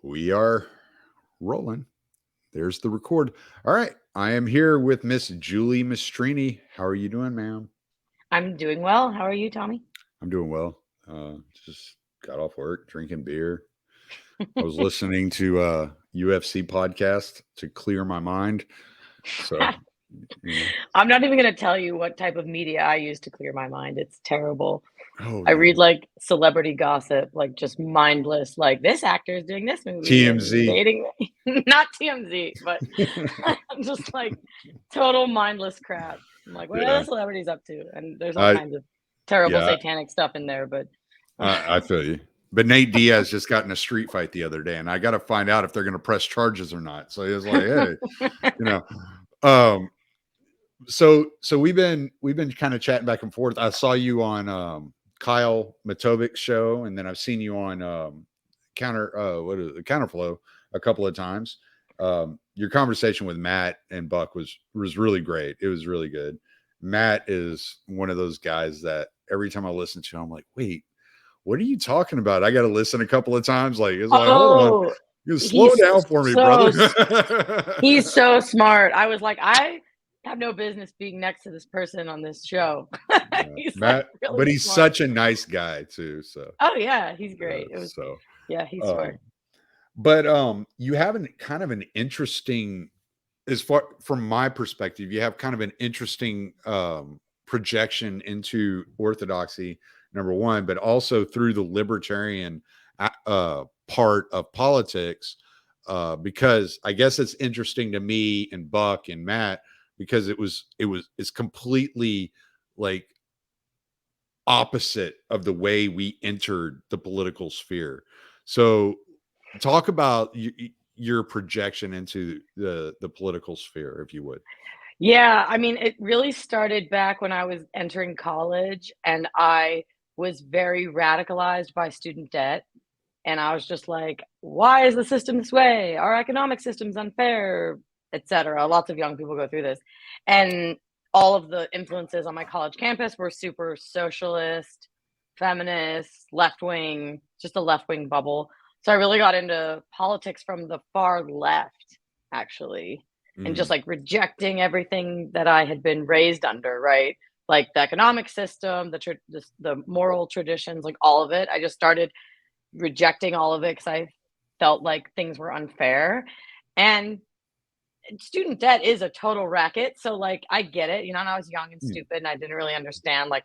We are rolling. There's the record. All right. I am here with Miss Julie Mastrine. How are you doing, ma'am? I'm doing well. How are you, Tommy? I'm doing well. Just got off work, drinking beer. I was listening to UFC podcast to clear my mind. So, you know. I'm not even going to tell you what type of media I use to clear my mind. It's terrible. Oh I read no. like celebrity gossip, like just mindless, like this actor is doing this movie and TMZ. dating me. Not TMZ, but I'm just like total mindless crap. I'm like, what are Yeah. the celebrities up to? And there's all I kinds of terrible yeah, satanic stuff in there, but I feel you. But Nate Diaz just got in a street fight the other day, and I got to find out if they're going to press charges or not. So he was like, "Hey, you know, um, so we've been kind of chatting back and forth. I saw you on Kyle Matovic's show, and then I've seen you on Counterflow a couple of times. Your conversation with Matt and Buck was really great. It was really good. Matt is one of those guys that every time I listen to him, I'm like, wait, what are you talking about? I got to listen a couple of times. Like it's like, hold on, oh, you slow he's down for me, so brother. He's so smart. I was like, I have no business being next to this person on this show. Yeah. He's like Matt, but really he's smart. such a nice guy too. So, Oh yeah, he's uh, great. It was so, yeah, he's smart. um, but you have an kind of an interesting, as far from my perspective, you have kind of an interesting projection into orthodoxy, number one, but also through the libertarian part of politics. Because I guess it's interesting to me and Buck and Matt because it's completely like opposite of the way we entered the political sphere. So talk about your projection into the political sphere, if you would. Yeah, I mean, it really started back when I was entering college and I was very radicalized by student debt. And I was just like, why is the system this way? Our economic system's unfair, etc. Lots of young people go through this. And all of the influences on my college campus were super socialist, feminist, left wing, just a left wing bubble. So I really got into politics from the far left, actually, and just Mm, like rejecting everything that I had been raised under, right? Like the economic system, the moral traditions, like all of it. I just started rejecting all of it because I felt like things were unfair. And student debt is a total racket. So like I get it. And I was young and mm, stupid and I didn't really understand like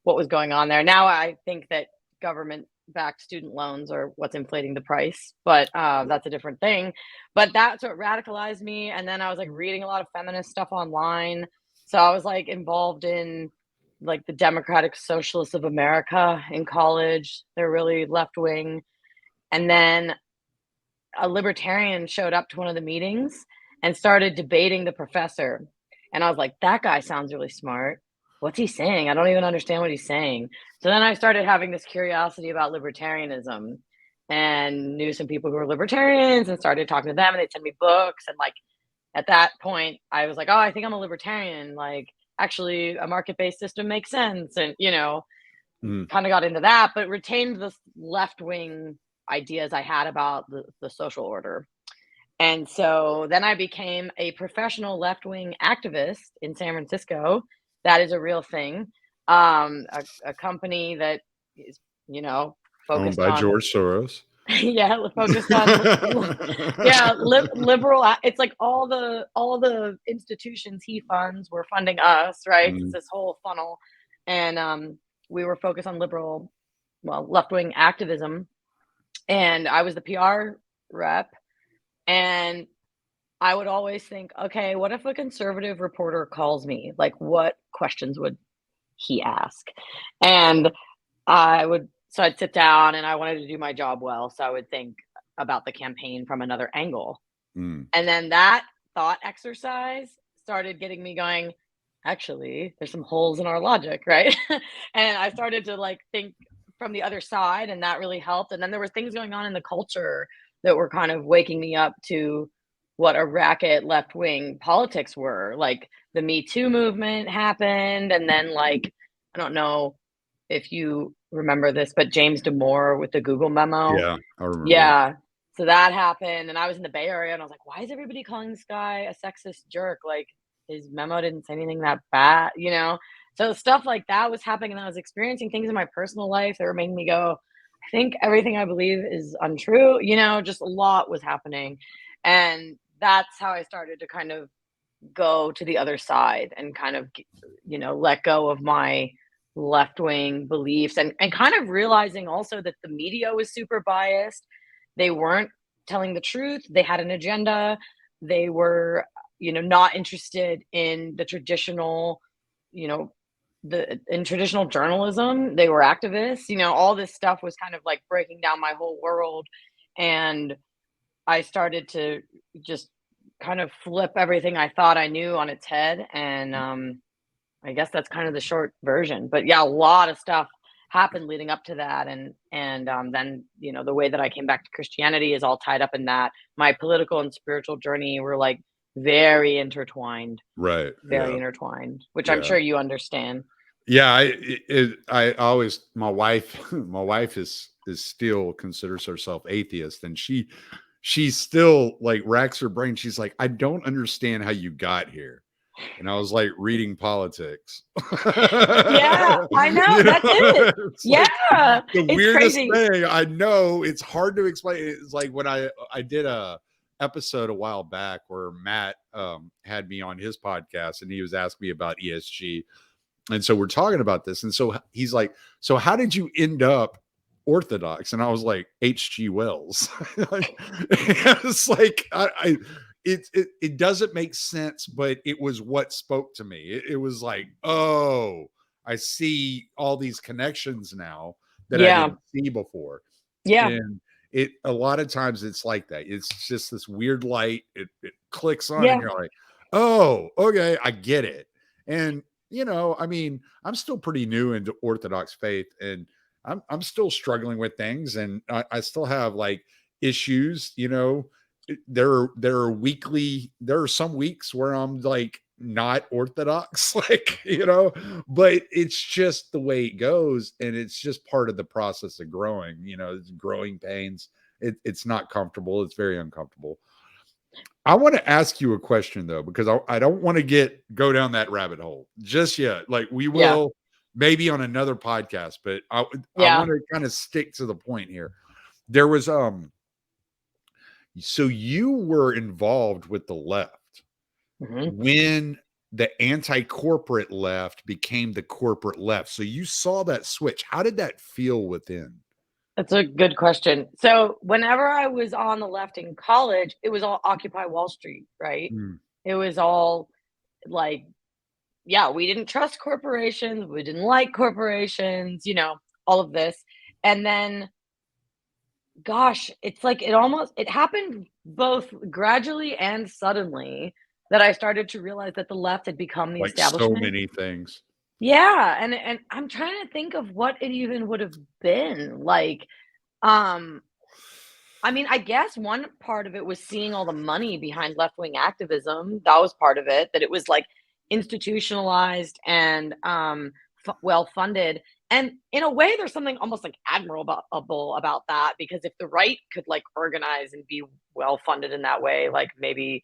what was going on there. Now I think that government backed student loans are what's inflating the price, but that's a different thing. But that's what radicalized me. And then I was like reading a lot of feminist stuff online. So I was like involved in like the Democratic Socialists of America in college. They're really left wing. And then a libertarian showed up to one of the meetings and started debating the professor. And I was like, that guy sounds really smart. What's he saying? I don't even understand what he's saying. So then I started having this curiosity about libertarianism and knew some people who were libertarians and started talking to them and they'd send me books. And like at that point, I was like, oh, I think I'm a libertarian. Like, actually, a market based system makes sense. And, mm. kind of got into that, but retained the left wing ideas I had about the social order. And so then I became a professional left wing activist in San Francisco. That is a real thing. A company that is, you know, Owned focused by on, George Soros. yeah, focused on, yeah, liberal. It's like all the institutions he funds were funding us, right? It's Mm, this whole funnel, and we were focused on liberal, well, left wing activism, and I was the PR rep, and I would always think, okay, what if a conservative reporter calls me? Like, what questions would he ask? And so I'd sit down and I wanted to do my job well. So I would think about the campaign from another angle. mm. And then that thought exercise started getting me going, actually, there's some holes in our logic, right? And I started to like think from the other side, and that really helped. And then there were things going on in the culture that were kind of waking me up to what a racket left wing politics were. Like the Me Too movement happened, and then like I don't know if you remember this, but James Damore with the Google memo. Yeah, I remember that. Yeah. So that happened, and I was in the Bay Area, and I was like, "Why is everybody calling this guy a sexist jerk? Like, his memo didn't say anything that bad," you know? So stuff like that was happening, and I was experiencing things in my personal life that were making me go, "I think everything I believe is untrue," you know? Just a lot was happening, and that's how I started to kind of go to the other side and kind of, let go of my left-wing beliefs, and kind of realizing also that the media was super biased. They weren't telling the truth. They had an agenda. They were, not interested in the traditional, you know, in traditional journalism. They were activists. All this stuff was kind of like breaking down my whole world, and I started to just kind of flip everything I thought I knew on its head, and I guess that's kind of the short version. But yeah, a lot of stuff happened leading up to that, and then the way that I came back to Christianity is all tied up in that. My political and spiritual journey were like very intertwined, Right. very Yeah. intertwined, which I'm Yeah. sure you understand. Yeah. I always, my wife, my wife is still considers herself atheist, and she's still like racks her brain. She's like, I don't understand how you got here. And I was like, reading politics. Yeah, I know. You know, That's it. it's Yeah, like the it's weirdest crazy. thing. I know it's hard to explain. It's like when I did a episode a while back where Matt had me on his podcast, and he was asking me about ESG. And so we're talking about this. And so he's like, so how did you end up Orthodox? And I was like, H.G. Wells. It's like, it doesn't make sense, but it was what spoke to me. It was like, oh, I see all these connections now that I Yeah, didn't see before. yeah, And it, a lot of times it's like that. It's just this weird light. It clicks on, and yeah, you're like, oh, okay, I get it. And I mean, I'm still pretty new into Orthodox faith, and I'm still struggling with things, and I still have like issues. There are some weeks where I'm like not Orthodox, like but it's just the way it goes, and it's just part of the process of growing. It's growing pains. It's not comfortable. It's very uncomfortable. I want to ask you a question though, because I don't want to go down that rabbit hole just yet. Like we yeah, will maybe on another podcast, but I yeah. want to kind of stick to the point here. There was so you were involved with the left Mhm. when the anti-corporate left became the corporate left. So you saw that switch. How did that feel within? That's a good question. So, whenever I was on the left in college, it was all Occupy Wall Street, right? Mm, It was all like, yeah, we didn't trust corporations, we didn't like corporations, all of this. And then, gosh, it's like it happened both gradually and suddenly that I started to realize that the left had become the like so establishment. many things. Yeah, and I'm trying to think of what it even would have been like. Um, I mean, I guess one part of it was seeing all the money behind left-wing activism. That was part of it, that it was like institutionalized and well funded. And in a way, there's something almost like admirable about that, because if the right could like organize and be well funded in that way, like maybe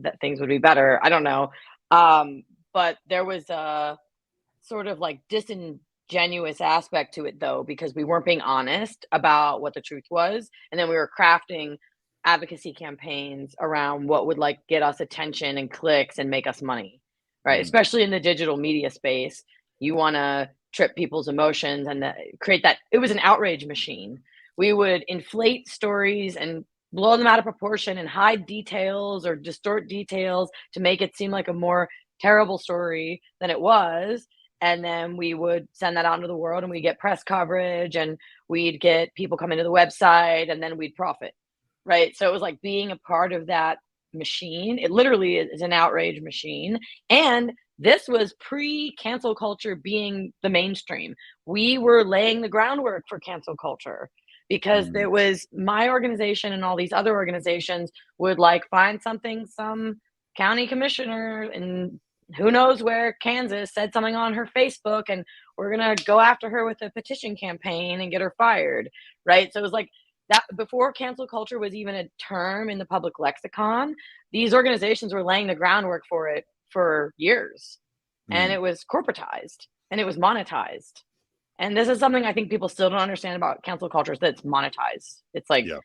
that things would be better. I don't know. But there was a sort of like disingenuous aspect to it though, because we weren't being honest about what the truth was, and then we were crafting advocacy campaigns around what would like get us attention and clicks and make us money, right? Mm, Especially in the digital media space, you want to trip people's emotions and create that. It was an outrage machine. We would inflate stories and blow them out of proportion and hide details or distort details to make it seem like a more terrible story than it was, and then we would send that out into the world, and we get press coverage, and we'd get people coming to the website, and then we'd profit, right? So it was like being a part of that machine. It literally is an outrage machine. And this was pre cancel culture being the mainstream. We were laying the groundwork for cancel culture, because mm. there was my organization and all these other organizations would like find something some county commissioner in who knows where, Kansas, said something on her Facebook, and we're going to go after her with a petition campaign and get her fired. Right. So it was like that before cancel culture was even a term in the public lexicon, these organizations were laying the groundwork for it for years. And Mm, it was corporatized and it was monetized. And this is something I think people still don't understand about cancel culture is that it's monetized. It's like, yeah.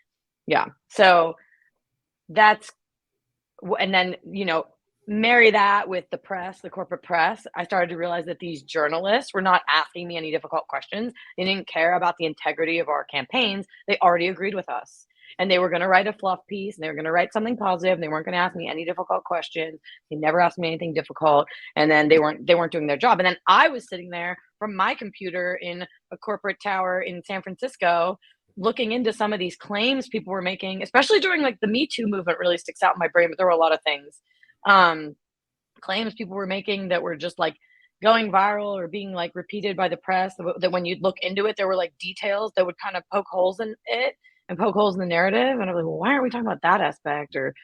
yeah. So that's, and then, marry that with the press, the corporate press. I started to realize that these journalists were not asking me any difficult questions. They didn't care about the integrity of our campaigns. They already agreed with us. And they were going to write a fluff piece and they were going to write something positive. And they weren't going to ask me any difficult questions. They never asked me anything difficult. And then they weren't doing their job. And then I was sitting there from my computer in a corporate tower in San Francisco looking into some of these claims people were making, especially during like the Me Too movement really sticks out in my brain, but there were a lot of things um claims people were making that were just like going viral or being like repeated by the press that when you'd look into it there were like details that would kind of poke holes in it and poke holes in the narrative, and I was like, well, why aren't we talking about that aspect, or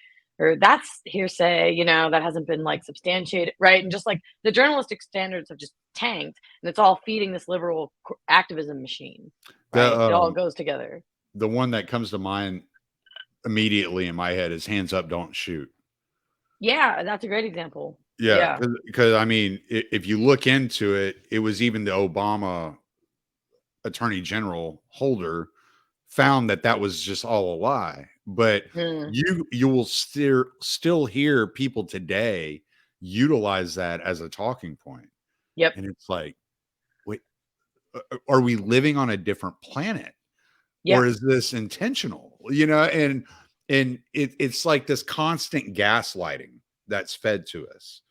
that's hearsay, that hasn't been like substantiated, right? And just like the journalistic standards have just tanked, and it's all feeding this liberal activism machine, The right? It all goes together. the one that comes to mind immediately in my head is "Hands up, don't shoot." Yeah, that's a great example. Yeah, Yeah. because I mean, if you look into it, it was even the Obama Attorney General Holder found that that was just all a lie. But Mm, you will still hear people today utilize that as a talking point, yep. and it's like, wait, are we living on a different planet, or Yep. is this intentional? And it's like this constant gaslighting that's fed to us.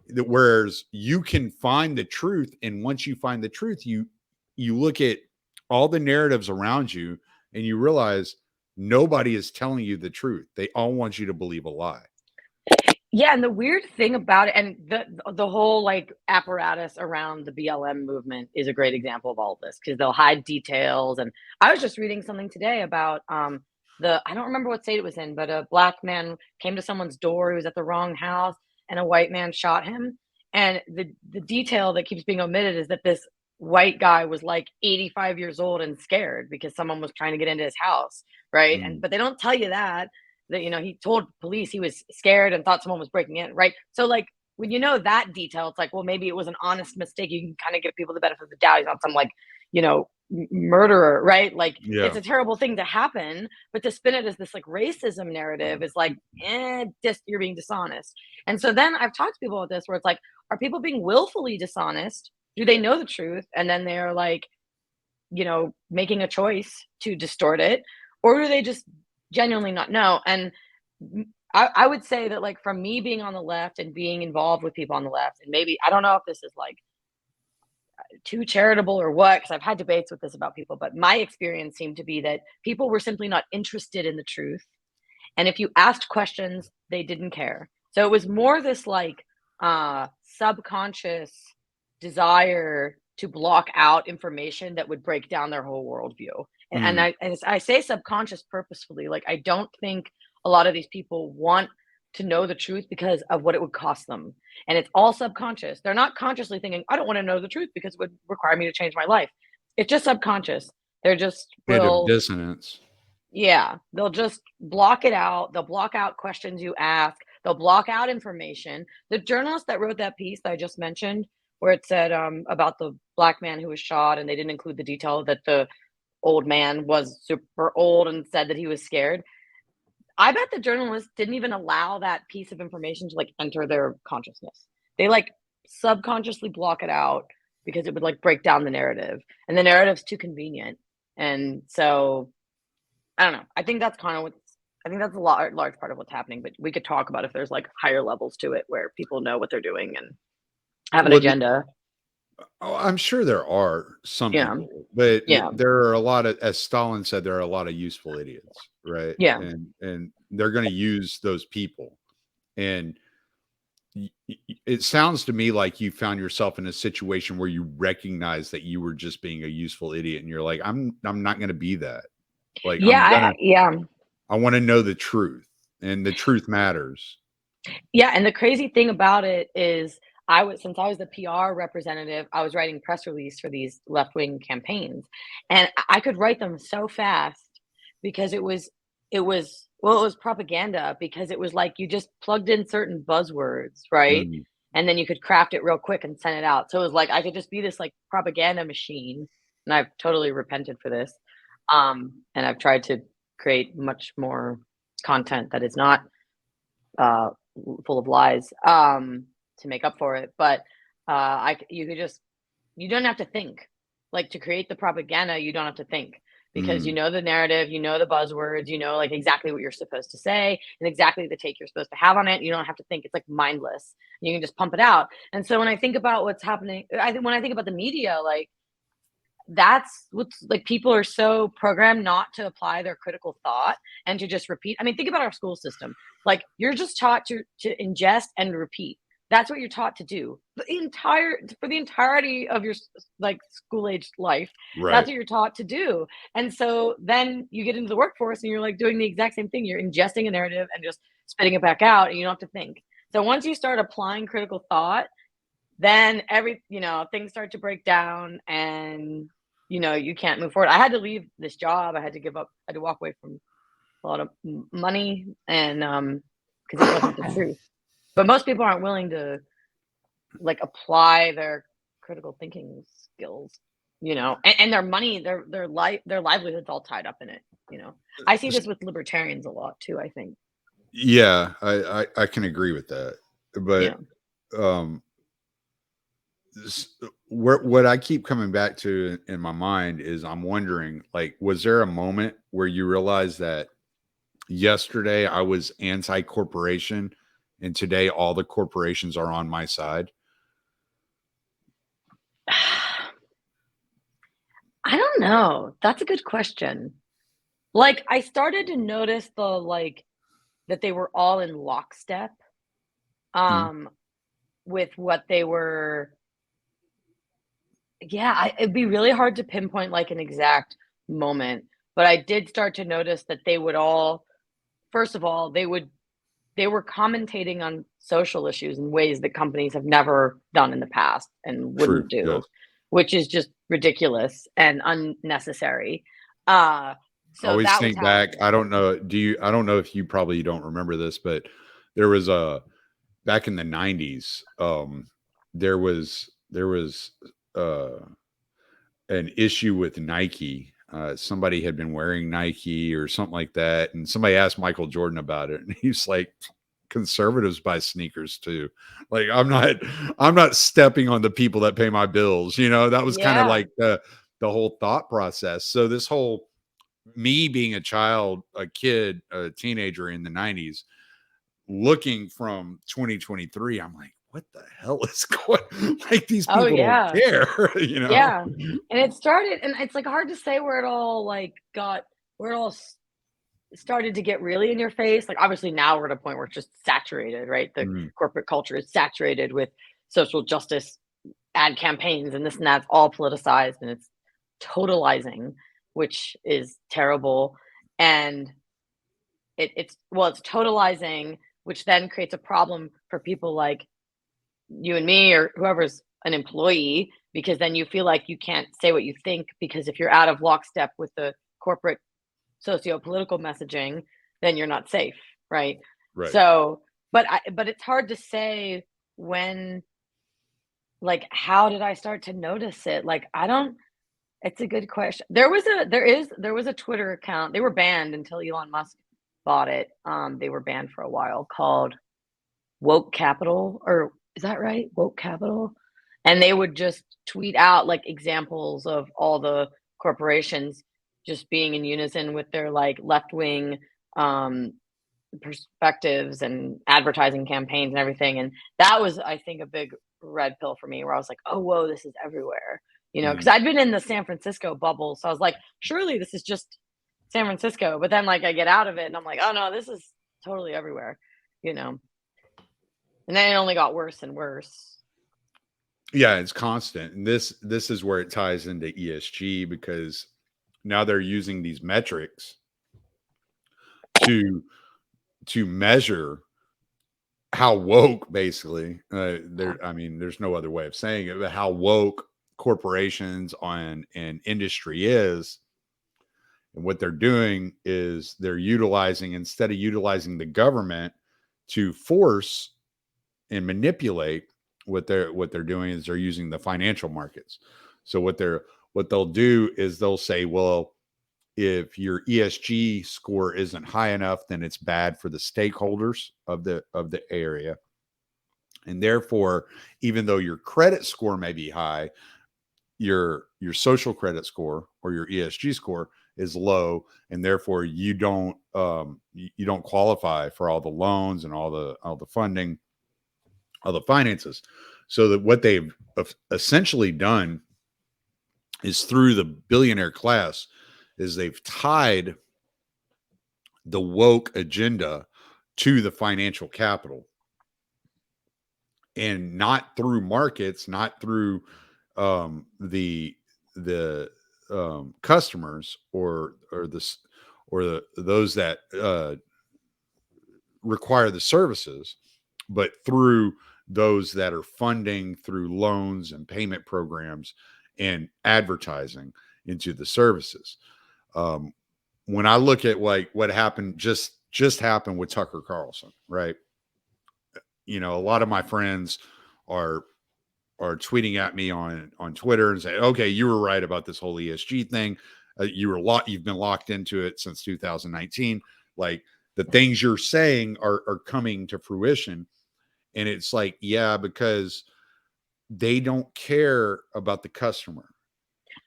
That whereas you can find the truth, and once you find the truth, you look at all the narratives around you, and you realize nobody is telling you the truth. They all want you to believe a lie. Yeah, and the weird thing about it, and the whole like apparatus around the BLM movement is a great example of all of this because they'll hide details. And I was just reading something today about the I don't remember what state it was in, but a black man came to someone's door. He was at the wrong house, and a white man shot him. And the detail that keeps being omitted is that this white guy was like 85 years old and scared because someone was trying to get into his house, right? And Mm, but they don't tell you that he told police he was scared and thought someone was breaking in, right? So like when you know that detail, it's like, well, maybe it was an honest mistake. You can kind of give people the benefit of the doubt. He's not some like, murderer, right? Like it's yeah. a terrible thing to happen, but to spin it as this like racism narrative is like, you're being dishonest. And so then I've talked to people about this where it's like, are people being willfully dishonest? Do they know the truth? And then they're like, making a choice to distort it, or do they just genuinely not know? And I would say that, like, from me being on the left and being involved with people on the left, and maybe I don't know if this is like too charitable or what, because I've had debates with this about people, but my experience seemed to be that people were simply not interested in the truth. And if you asked questions, they didn't care. So it was more this like subconscious desire to block out information that would break down their whole worldview. And Mm, I say subconscious purposefully. Like I don't think a lot of these people want to know the truth because of what it would cost them. And it's all subconscious. They're not consciously thinking, I don't want to know the truth because it would require me to change my life. It's just subconscious. They're just cognitive will dissonance. Yeah, they'll just block it out. They'll block out questions you ask. They'll block out information. The journalist that wrote that piece that I just mentioned, where it said about the black man who was shot, and they didn't include the detail that the old man was super old and said that he was scared. I bet the journalist didn't even allow that piece of information to like enter their consciousness. They like subconsciously block it out because it would like break down the narrative, and the narrative's too convenient. And so I don't know. I think that's a large part of what's happening, but we could talk about if there's like higher levels to it where people know what they're doing and have an Well, agenda. oh, I'm sure there are some Yeah. people, but Yeah. there are a lot of, as Stalin said, there are a lot of useful idiots, right? Yeah. And they're going to use those people. And it sounds to me like you found yourself in a situation where you recognize that you were just being a useful idiot, and you're like, I'm not going to be that. Like Yeah. I want to know the truth, and the truth matters. Yeah. And the crazy thing about it is since I was the PR representative, I was writing press release for these left wing campaigns, and I could write them so fast because it was propaganda because it was like you just plugged in certain buzzwords, right? Mm, And then you could craft it real quick and send it out. So it was like I could just be this like propaganda machine, and I've totally repented for this. And I've tried to create much more content that is not uh, full of lies to make up for it. But you could just you don't have to think. Like to create the propaganda, you don't have to think because you mm. know the narrative, you know the buzzwords, you know like exactly what you're supposed to say and exactly the take you're supposed to have on it. You don't have to think. It's like mindless. You can just pump it out. And so when I think about what's happening, when I think about the media, like that's what's like people are so programmed not to apply their critical thought and to just repeat. I mean, think about our school system. Like you're just taught to ingest and repeat. That's what you're taught to do. For the entirety of your like school age life, that's Right. what you're taught to do. And so then you get into the workforce and you're like doing the exact same thing. You're ingesting a narrative and just spitting it back out and you don't have to think. So once you start applying critical thought, then things start to break down and you can't move forward. I had to leave this job. I had to give up. I had to walk away from a lot of money and because it wasn't the truth. But most people aren't willing to like apply their critical thinking skills, and their money, their livelihood's all tied up in it. I see this with libertarians a lot too, I think. Yeah, I can agree with that. But Yeah. um what I keep coming back to in my mind is I'm wondering, like, was there a moment where you realized that yesterday I was anti-corporation and today all the corporations are on my side? I don't know. That's a good question. Like, I started to notice that they were all in lockstep, Mm, um, with what they were. Yeah, it'd be really hard to pinpoint, like, an exact moment, but I did start to notice that they would all first of all, they were commentating on social issues in ways that companies have never done in the past and true. wouldn't do, Yes. which is just ridiculous and unnecessary. Uh, I so always that was think back. happening. I don't know if you probably don't remember this, but there was a back in the 90s, there was uh an issue with Nike. Somebody had been wearing Nike or something like that, and somebody asked Michael Jordan about it, and he's like, "Conservatives buy sneakers too. Like, I'm not stepping on the people that pay my bills." That was kind of Yeah. like the whole thought process. So this whole me being a child, a kid, a teenager in the 90s, looking from 2023, I'm like, what the hell is going like these Oh, people don't yeah. care. Yeah. And it started and it's, like, hard to say where it all, like, where it all started to get really in your face. Like, obviously, now we're at a point where it's just saturated, right? The Mm, corporate culture is saturated with social justice ad campaigns and this and that's all politicized and it's totalizing, which is terrible. And it's totalizing, which then creates a problem for people like you and me or whoever's an employee, because then you feel like you can't say what you think because if you're out of lockstep with the corporate socio-political messaging, then you're not safe, right? right. So, but it's hard to say when, like, how did I start to notice it? Like, I don't. It's a good question. There was a Twitter account. They were banned until Elon Musk bought it. They were banned for a while called Woke Capital, or is that right? Woke Capital. And they would just tweet out like examples of all the corporations just being in unison with their like left wing um, perspectives and advertising campaigns and everything. And that was, I think, a big red pill for me where I was like, oh, whoa, this is everywhere. Because Mm. I'd been in the San Francisco bubble. So I was like, surely this is just San Francisco. But then like I get out of it and I'm like, oh no, this is totally everywhere, you know. And then it only got worse and worse. Yeah, it's constant. And this is where it ties into ESG because now they're using these metrics to measure how woke basically Yeah. there I mean there's no other way of saying it, but how woke corporations on an industry is. And what they're doing is they're utilizing, instead of utilizing the government to force and manipulate, what they're doing is they're using the financial markets. So what they'll do is they'll say, well, if your ESG score isn't high enough, then it's bad for the stakeholders of the area. And therefore, even though your credit score may be high, your social credit score or your ESG score is low, and therefore you don't qualify for all the loans and all the funding, all the finances. So that what they've essentially done is, through the billionaire class, is they've tied the woke agenda to the financial capital, and not through markets, not through the customers or those that require the services, but through those that are funding through loans and payment programs and advertising into the services. Um, when I look at like what happened, just happened with Tucker Carlson, right? You know, a lot of my friends are tweeting at me on Twitter and say, "Okay, you were right about this whole ESG thing. You've been locked into it since 2019. Like, the things you're saying are coming to fruition." And it's like, yeah, because they don't care about the customer,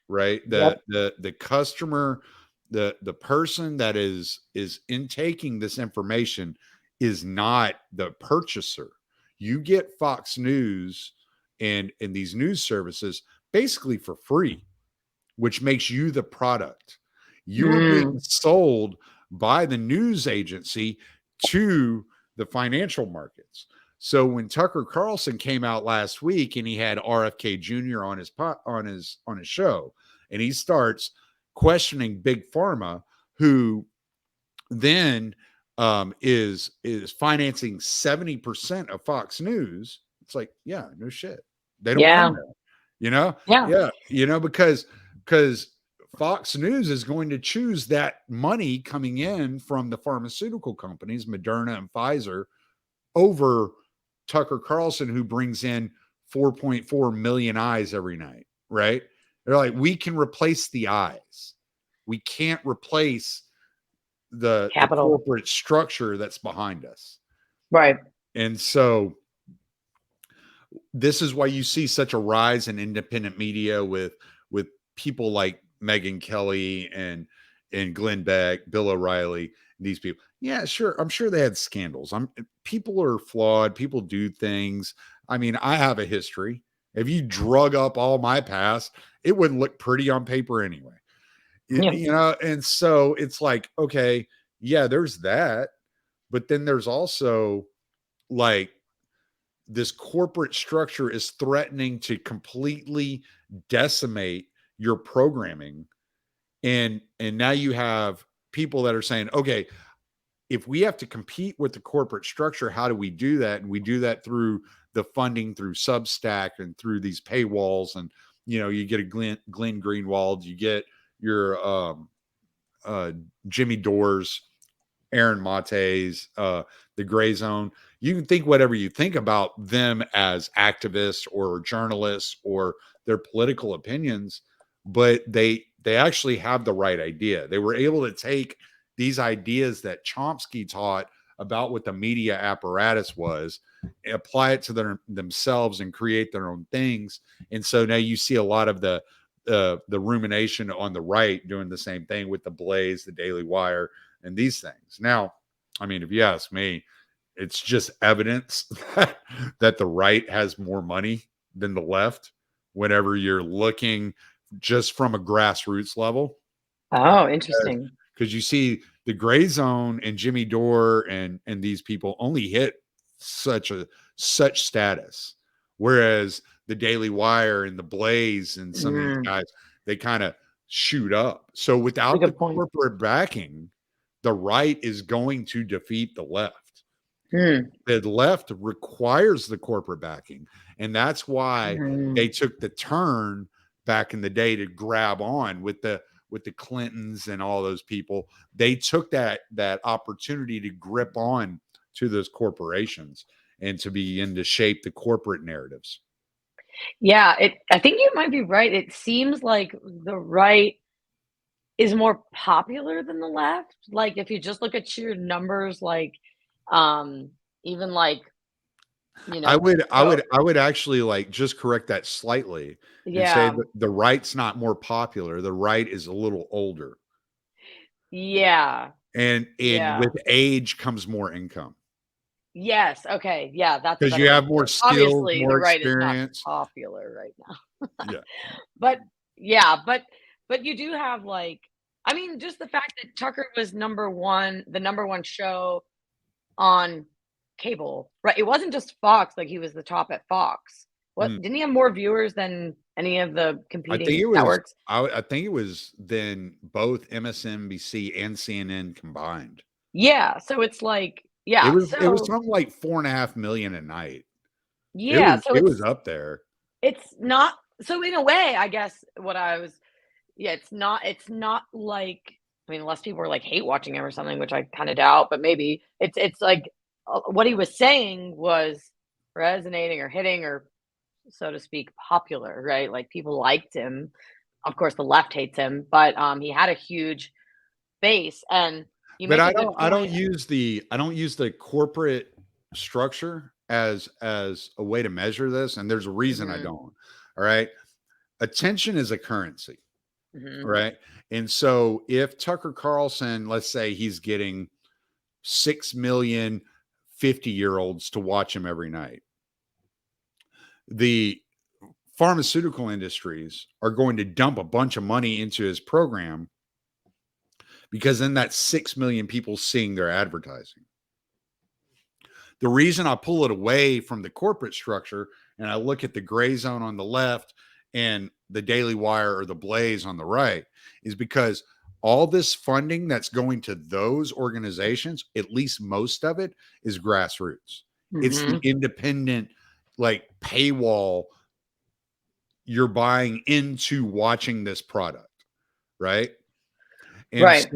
right? Yep. The customer, the person that is intaking this information is not the purchaser. You get Fox News and these news services basically for free, which makes you the product. You're being Mm. sold by the news agency to the financial markets. So when Tucker Carlson came out last week and he had RFK Jr. on his show, and he starts questioning big pharma, who then is financing 70% of Fox News. It's like, yeah, no shit. They don't run Yeah. that, you know? Yeah. Yeah, because Fox News is going to choose that money coming in from the pharmaceutical companies, Moderna and Pfizer, over Tucker Carlson, who brings in 4.4 million eyes every night, right? They're like, we can replace the eyes. We can't replace the Capital. corporate structure that's behind us. Right. And so this is why you see such a rise in independent media with people like Megyn Kelly and Glenn Beck, Bill O'Reilly, these people. Yeah, sure. I'm sure they had scandals. People are flawed. People do things. I mean, I have a history. If you drug up all my past, it wouldn't look pretty on paper anyway. Yeah. You know, and so it's like, okay, yeah, there's that, but then there's also like this corporate structure is threatening to completely decimate your programming, and now you have people that are saying, okay, if we have to compete with the corporate structure, how do we do that? And we do that through the funding, through Substack and through these paywalls. And you get a Glenn Greenwald, you get your uh, Jimmy Dores, Aaron Mate's, the Gray Zone. You can think whatever you think about them as activists or journalists or their political opinions, but they actually have the right idea. They were able to take these ideas that Chomsky taught about what the media apparatus was, apply it to themselves and create their own things. And so now you see a lot of the rumination on the right doing the same thing with the Blaze, the Daily Wire, and these things. Now, I mean, if you ask me, it's just evidence that the right has more money than the left whenever you're looking just from a grassroots level. Oh, interesting. Because you see the Gray Zone and Jimmy Dore and these people only hit such status, whereas the Daily Wire and the Blaze and some of these Mm. guys, they kind of shoot up. So That's a without the good point. corporate backing, the right is going to defeat the left. Mm. The left requires the corporate backing, and that's why they Mm. took the turn back in the day to grab on with with the Clintons and all those people. They took that opportunity to grip on to those corporations and to begin to shape the corporate narratives. Yeah, I think you might be right. It seems like the right is more popular than the left. Like, if you just look at sheer numbers, like, even like, you I know, would I vote. would I would actually like just correct that slightly and say Yeah, that the right's not more popular. The right is a little older. yeah, And yeah. with age comes more income Yes, okay, yeah, that's a because better you way to have put more it. skills, Obviously, the more right is not experience. popular right now. Yeah. But yeah, but you do have, like, I mean, just the fact that Tucker was number 1, the number 1 show on cable, right? It wasn't just Fox, like, he was the top at Fox. What, Mm. didn't he have more viewers than any of the I think competing it was networks? I think it was then both MSNBC and CNN combined. Yeah, so it's like, It yeah, was so something like 4.5 million a night. yeah, so It was up there. it's not, so in a way, I guess what I was, yeah, it's not like, I mean, unless people were, like, hate watching him or something, which I kinda doubt, but maybe it's like, what he was saying was resonating or hitting or, so to speak, popular, right? Like, people liked him. Of course, the left hates him, but, he had a huge base, and you But make a good point. I don't use the corporate structure as a way to measure this, and there's a reason I Mhm, don't. All right. Attention is a currency. mhm, Right. And so if Tucker Carlson, let's say he's getting 6 million 50-year-olds to watch him every night, the pharmaceutical industries are going to dump a bunch of money into his program because then that's 6 million people seeing their advertising. The reason I pull it away from the corporate structure and I look at the gray zone on the left and the Daily Wire or the Blaze on the right is because all this funding that's going to those organizations, at least most of it, is grassroots. It's the mhm. independent, like paywall you're buying into watching this product, right? And Right.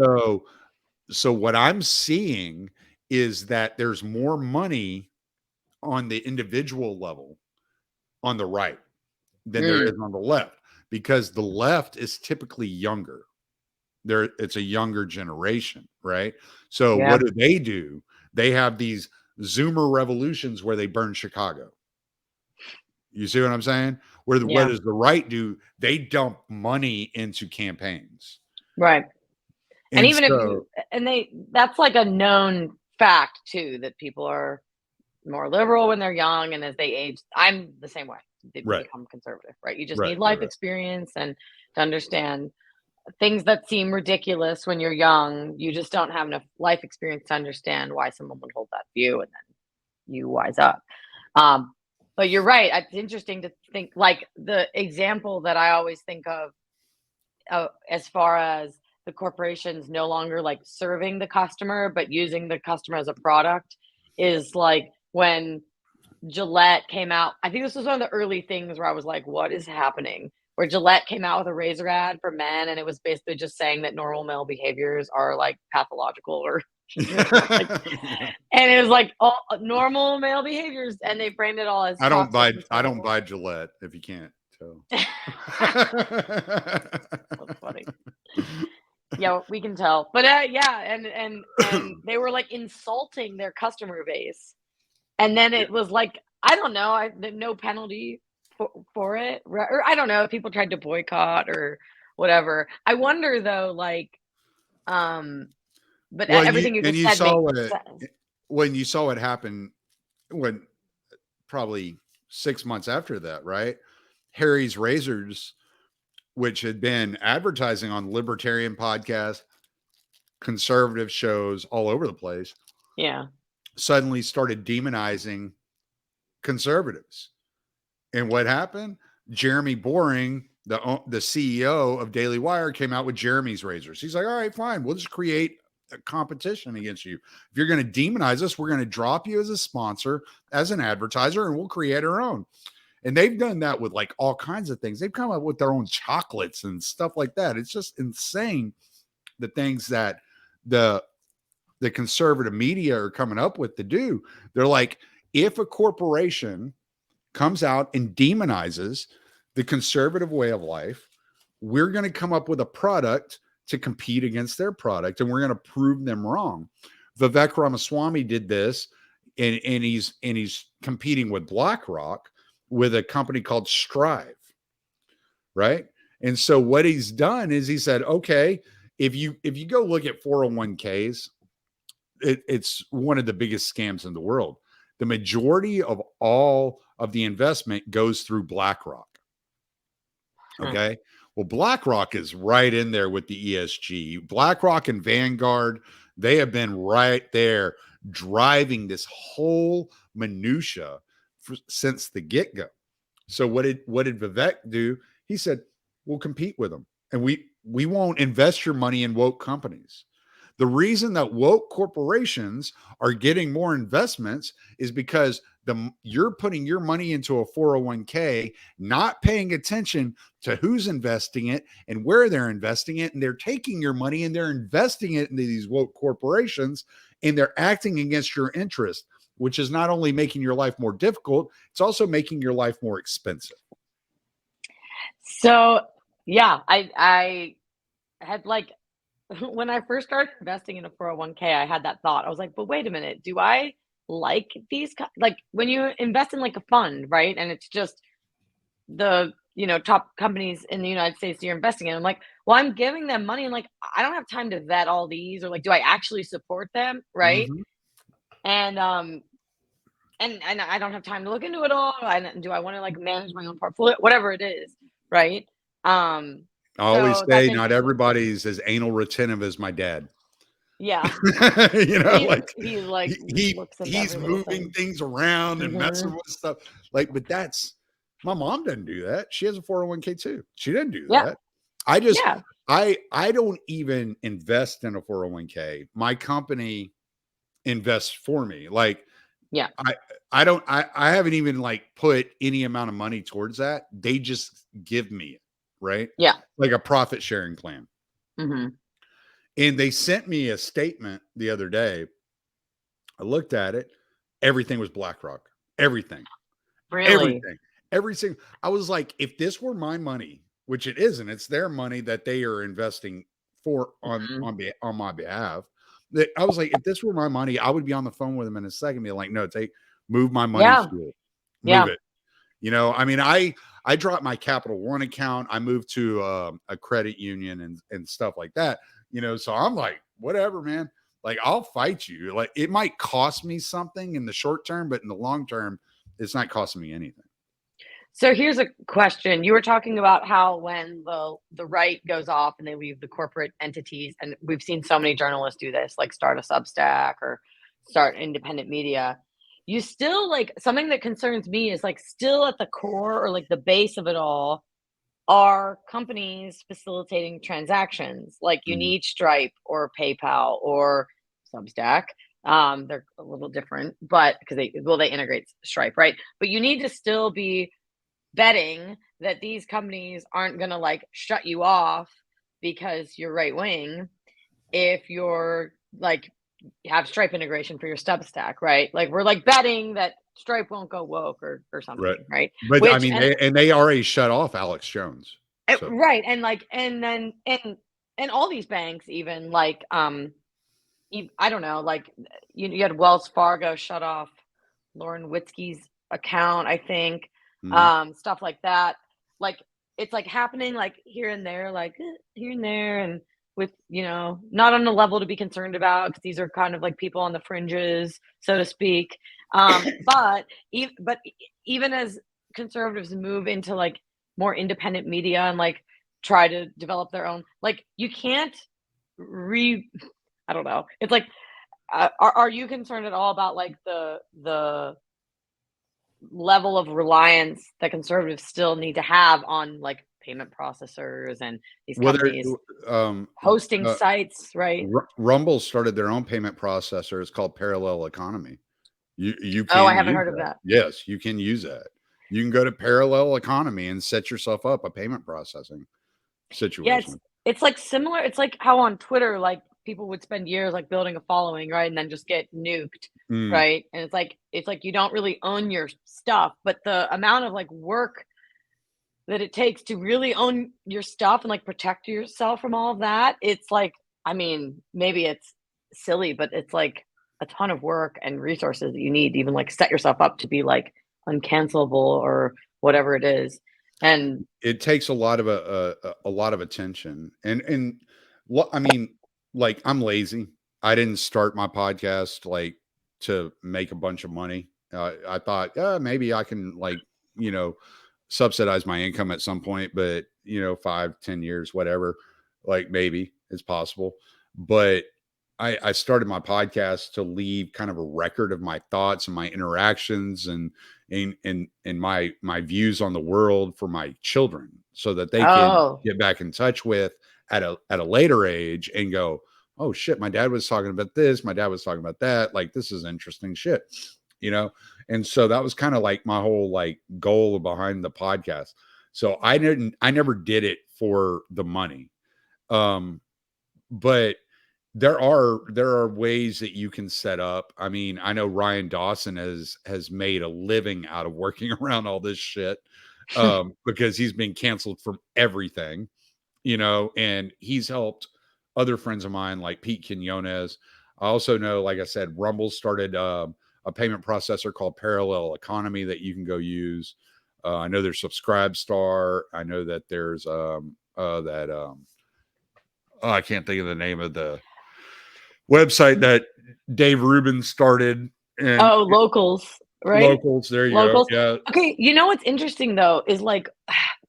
so what I'm seeing is that there's more money on the individual level on the right than there is Mm, on the left because the left is typically younger. It's a younger generation, right? So what yeah, do? They have these Zoomer revolutions where they burn Chicago. You see what I'm saying? What yeah, does the right do? They dump money into campaigns. right. And And even if so you, and they, that's like a known fact too, that people are more liberal when they're young, and as they age, I'm the same way. They right, become conservative, right? You just right, need right, life right. experience and to understand things that seem ridiculous when you're young. You just don't have enough life experience to understand why someone would hold that view, and then you wise up. Um, but you're right. It's interesting to think, like, the example that I always think of, as far as the corporations no longer like serving the customer, but using the customer as a product, is like when Gillette came out. I think this was one of the early things where I was like, what is happening? Where Gillette came out with a razor ad for men, and it was basically just saying that normal male behaviors are like pathological or like, Yeah. and it was like all normal male behaviors, and they framed it all as toxic and I don't terrible. buy Gillette if you can't tell. That's funny. Yeah, we can tell. But yeah, and they were like insulting their customer base. And then Yeah. it was like, I don't know, no penalty for it. Or I don't know if people tried to boycott or whatever. I wonder though, like, um, but Well, everything you just you said saw makes what sense. when you saw what happened when probably 6 months after that, right? Harry's Razors, which had been advertising on libertarian podcasts, conservative shows all over the place, Yeah. suddenly started demonizing conservatives. And what happened? Jeremy Boring, the CEO of Daily Wire, came out with Jeremy's Razors. He's like, all right, fine. We'll just create a competition against you. If you're going to demonize us, we're going to drop you as a sponsor, as an advertiser, and we'll create our own. And they've done that with like all kinds of things. They've come up with their own chocolates and stuff like that. It's just insane the things that the conservative media are coming up with to do. They're like, if a corporation comes out and demonizes the conservative way of life, we're going to come up with a product to compete against their product, and we're going to prove them wrong. Vivek Ramaswamy did this, and he's competing with BlackRock with a company called Strive, right? And so what he's done is he said, okay, if you go look at 401ks, it's one of the biggest scams in the world. The majority of all of the investment goes through BlackRock. Okay. Well, BlackRock is right in there with the ESG. BlackRock and Vanguard, they have been right there driving this whole minutia since the get-go. So what did Vivek do? He said, we'll compete with them, and we won't invest your money in woke companies. The reason that woke corporations are getting more investments is because you're putting your money into a 401k, not paying attention to who's investing it and where they're investing it. And they're taking your money and they're investing it into these woke corporations, and they're acting against your interest, which is not only making your life more difficult, it's also making your life more expensive. So, yeah, I had like, when I first started investing in a 401k, I had that thought. I was like, but wait a minute, do I like these? Like when you invest in like a fund, right? And it's just the, top companies in the United States you're investing in. I'm like, well, I'm giving them money, and like, I don't have time to vet all these, or like, do I actually support them? Right. Mm-hmm. And, and I don't have time to look into it all. Do I want to like manage my own portfolio, whatever it is. Right. I always So that's say not interesting. everybody's as anal retentive as my dad. Yeah. Like He like looks into he's every little moving thing. things around and messing Mhm. with stuff. Like, but that's my mom doesn't do that. She has a 401k too. She didn't do Yeah. that. I just Yeah. I don't even invest in a 401k. My company invests for me. Like Yeah. I haven't even like put any amount of money towards that. They just give me it, right? Yeah. Like a profit sharing plan. Mhm. And they sent me a statement the other day. I looked at it. Everything was BlackRock. Everything. Really? Everything. Every single. I was like, if this were my money, which it isn't, it's their money that they are investing for Mhm. on my behalf. That I was like, if this were my money, I would be on the phone with them in a second, be like, no, move my money Yeah. here, move Yeah. it. I mean, I dropped my Capital One account. I moved to a credit union and stuff like that. So I'm like, whatever, man. Like, I'll fight you. Like, it might cost me something in the short term, but in the long term, it's not costing me anything. So here's a question. You were talking about how when the right goes off and they leave the corporate entities, and we've seen so many journalists do this, like start a Substack or start independent media. You still like something that concerns me is like still at the core or like the base of it all are companies facilitating transactions. Like you Mhm. need Stripe or PayPal or Substack. They're a little different, but because they integrate Stripe, right? But you need to still be betting that these companies aren't going to like shut you off because you're right wing if you're like have Stripe integration for your Substack, right? Like we're like betting that Stripe won't go woke or Right. something, right? But I Which mean, they already shut off Alex Jones. So right, and like and then and all these banks even like I don't know, like you had Wells Fargo shut off Lauren Witzke's account, I think, mhm. stuff like that. Like it's like happening like here and there, like here and there, and with not on a level to be concerned about because these are kind of like people on the fringes, so to speak. But even as conservatives move into like more independent media and like try to develop their own, like you can't re. I don't know. It's like, are you concerned at all about like the level of reliance that conservatives still need to have on like payment processors and these Whether companies um, hosting uh, sites, right? Rumble started their own payment processor. It's called Parallel Economy. You Oh, I can haven't use heard of that. that. Yes, you can use that. You can go to parallel economy and set yourself up a payment processing Yeah, situation. it's like similar. It's like how on Twitter, like people would spend years like building a following, right? And then just get nuked, Mm. right? And it's like you don't really own your stuff, but the amount of like work that it takes to really own your stuff and like protect yourself from all of that, it's like, I mean, maybe it's silly, but it's like a ton of work and resources that you need to even like set yourself up to be like uncancelable or whatever it is. And It takes a lot of a lot of attention, and what I mean, like I'm lazy. I didn't start my podcast like to make a bunch of money. I thought, maybe I can like you know subsidize my income at some point, but 5, 10 years, whatever, like maybe it's possible. But I started my podcast to leave kind of a record of my thoughts and my interactions and my views on the world for my children so that they could oh, get back in touch with at a later age and go, oh shit, my dad was talking about this, my dad was talking about that, like this is interesting shit, you know. And so that was kind of like my whole like goal behind the podcast. So I never did it for the money. But there are ways that you can set up. I mean, I know Ryan Dawson has made a living out of working around all this shit, because he's been canceled from everything, and he's helped other friends of mine like Pete Quinones. I also know, like I said, Rumble started a payment processor called Parallel Economy that you can go use. I know there's Subscribestar. I know that there's that I can't think of the name of the website that Dave Rubin started, and oh, locals, right? locals. There you go. Locals. Yeah. Okay, you know what's interesting though is like,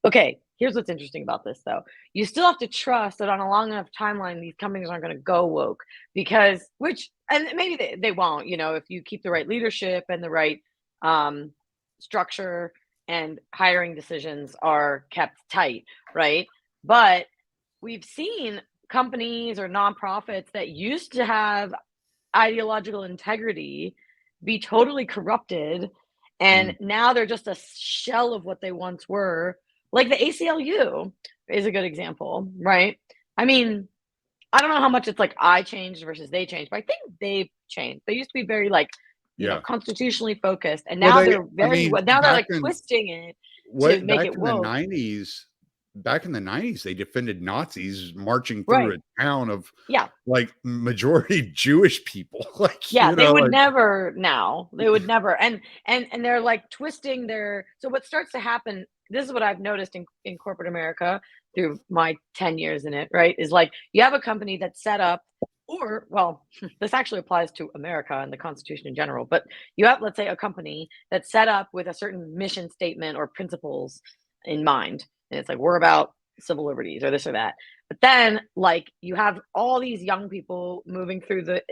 okay, here's what's interesting about this though. You still have to trust that on a long enough timeline, these companies aren't going to go woke because, which, and maybe they won't, if you keep the right leadership and the right um, structure and hiring decisions are kept tight, right? But we've seen companies or nonprofits that used to have ideological integrity be totally corrupted and Mm. now they're just a shell of what they once were. Like the ACLU is a good example, right? I mean, I don't know how much it's like I changed versus they changed, but I think they've changed. They used to be very like, Yeah. constitutionally focused, and Well, now they're I very mean, now they're like twisting it to what make back it in the woke. '90s, they defended Nazis marching through Right. a town of Yeah. like majority Jewish people, like Yeah, they would like never now. They would never. And they're like twisting their so what starts to happen, this is what I've noticed in corporate America through my 10 years in it, right? Is like you have a company that's set up or well, this actually applies to America and the Constitution in general, but you have let's say a company that's set up with a certain mission statement or principles in mind. And it's like we're about civil liberties or this or that. But then like you have all these young people moving through the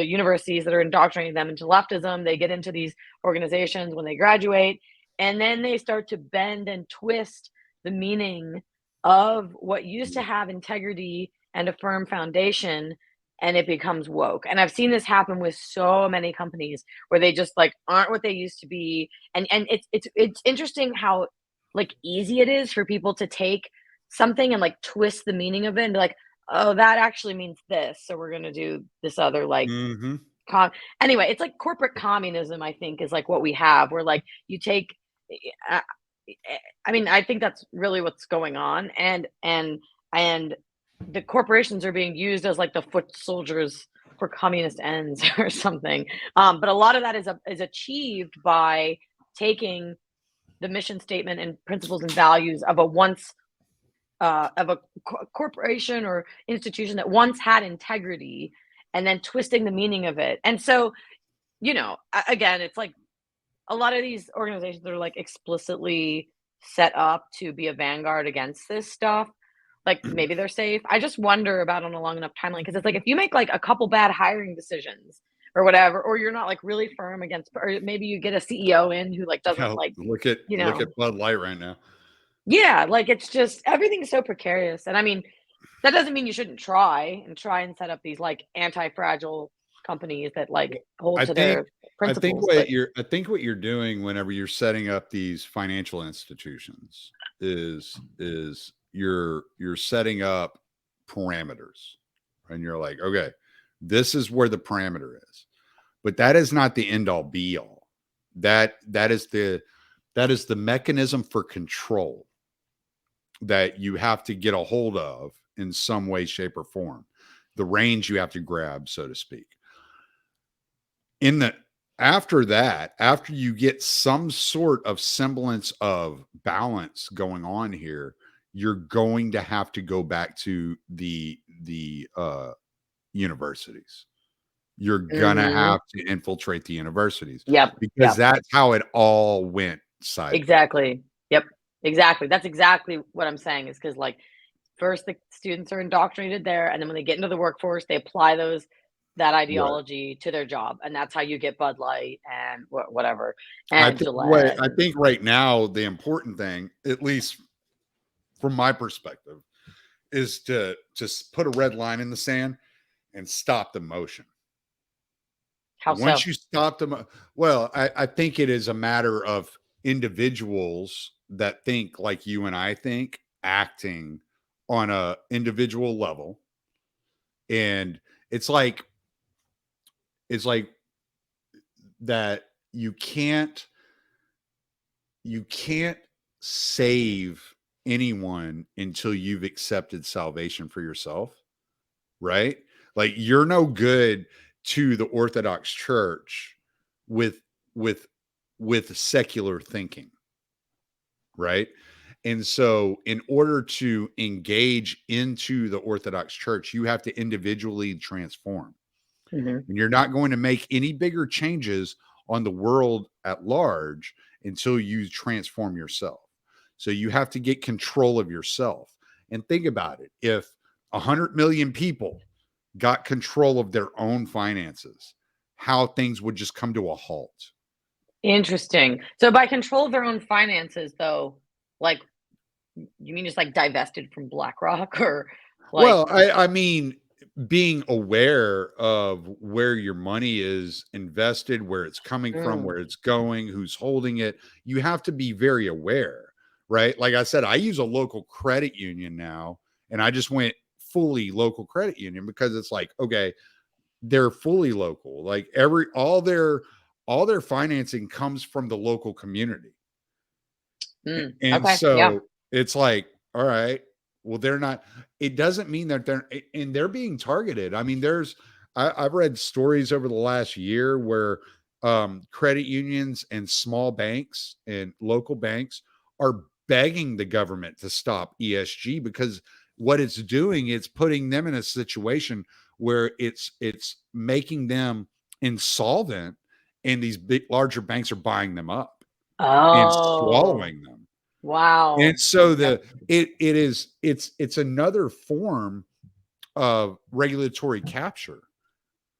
universities that are indoctrinating them into leftism. They get into these organizations when they graduate, and then they start to bend and twist the meaning of what used to have integrity and a firm foundation, and it becomes woke. And I've seen this happen with so many companies where they just like aren't what they used to be. And it's interesting how like easy it is for people to take something and like twist the meaning of it and be like, oh, that actually means this. So we're going to do this other like Mhm. com anyway, it's like corporate communism, I think, is like what we have, where like you take uh, I mean, I think that's really what's going on. And the corporations are being used as like the foot soldiers for communist ends or something. But a lot of that is achieved by taking the mission statement and principles and values of a once of a corporation or institution that once had integrity and then twisting the meaning of it. And so, again, it's like a lot of these organizations are like explicitly set up to be a vanguard against this stuff. Like maybe they're safe. I just wonder about on a long enough timeline because it's like if you make like a couple bad hiring decisions or whatever, or you're not like really firm against, or maybe you get a CEO in who like doesn't Yeah, like, you look know, at Bud Light right now. yeah, like it's just everything's so precarious. And I mean, that doesn't mean you shouldn't try and set up these like anti-fragile companies that like hold I to think their principles, but I think what you're doing whenever you're setting up these financial institutions is you're setting up parameters, and you're like, okay, this is where the parameter is, but that is not the end all be all. That is the mechanism for control that you have to get a hold of in some way, shape, or form. The range you have to grab, so to speak. In the After that, after you get some sort of semblance of balance going on here, you're going to have to go back to the universities. You're gonna mhm. have to infiltrate the universities Yep, because yep. that's how it all went sideways. Exactly. Yep. Exactly. That's exactly what I'm saying is because, like, first the students are indoctrinated there, and then when they get into the workforce, they apply that Right. ideology to their job, and that's how you get Bud Light and whatever, and Gillette I and think right now the important thing, at least from my perspective, is to just put a red line in the sand and stop the motion. how Once so? you stop them, well, I think it is a matter of individuals that think like you and I think, acting on a individual level, and it's like it's like that you can't save anyone until you've accepted salvation for yourself, right? Like you're no good to the Orthodox Church with with with secular thinking, right? And so in order to engage into the Orthodox Church, you have to individually transform. Mhm. And you're not going to make any bigger changes on the world at large until you transform yourself. So you have to get control of yourself. And think about it. If 100 million people got control of their own finances, how things would just come to a halt. Interesting. So by control of their own finances, though, like, you mean just, like, divested from BlackRock or, like Well, I mean, being aware of where your money is invested, where it's coming from, mm, where it's going, who's holding it, you have to be very aware, right? Like I said, I use a local credit union now, and I just went fully local credit union because it's like, okay, they're fully local. Like all their financing comes from the local community. And okay, yeah, so it's like, all right, well, they're not, it doesn't mean that they're being targeted. I mean, I've read stories over the last year where credit unions and small banks and local banks are begging the government to stop ESG because what it's doing, it's putting them in a situation where it's making them insolvent, and these big larger banks are buying them up and oh, swallowing them. And wow, so yep, it's another form of regulatory capture,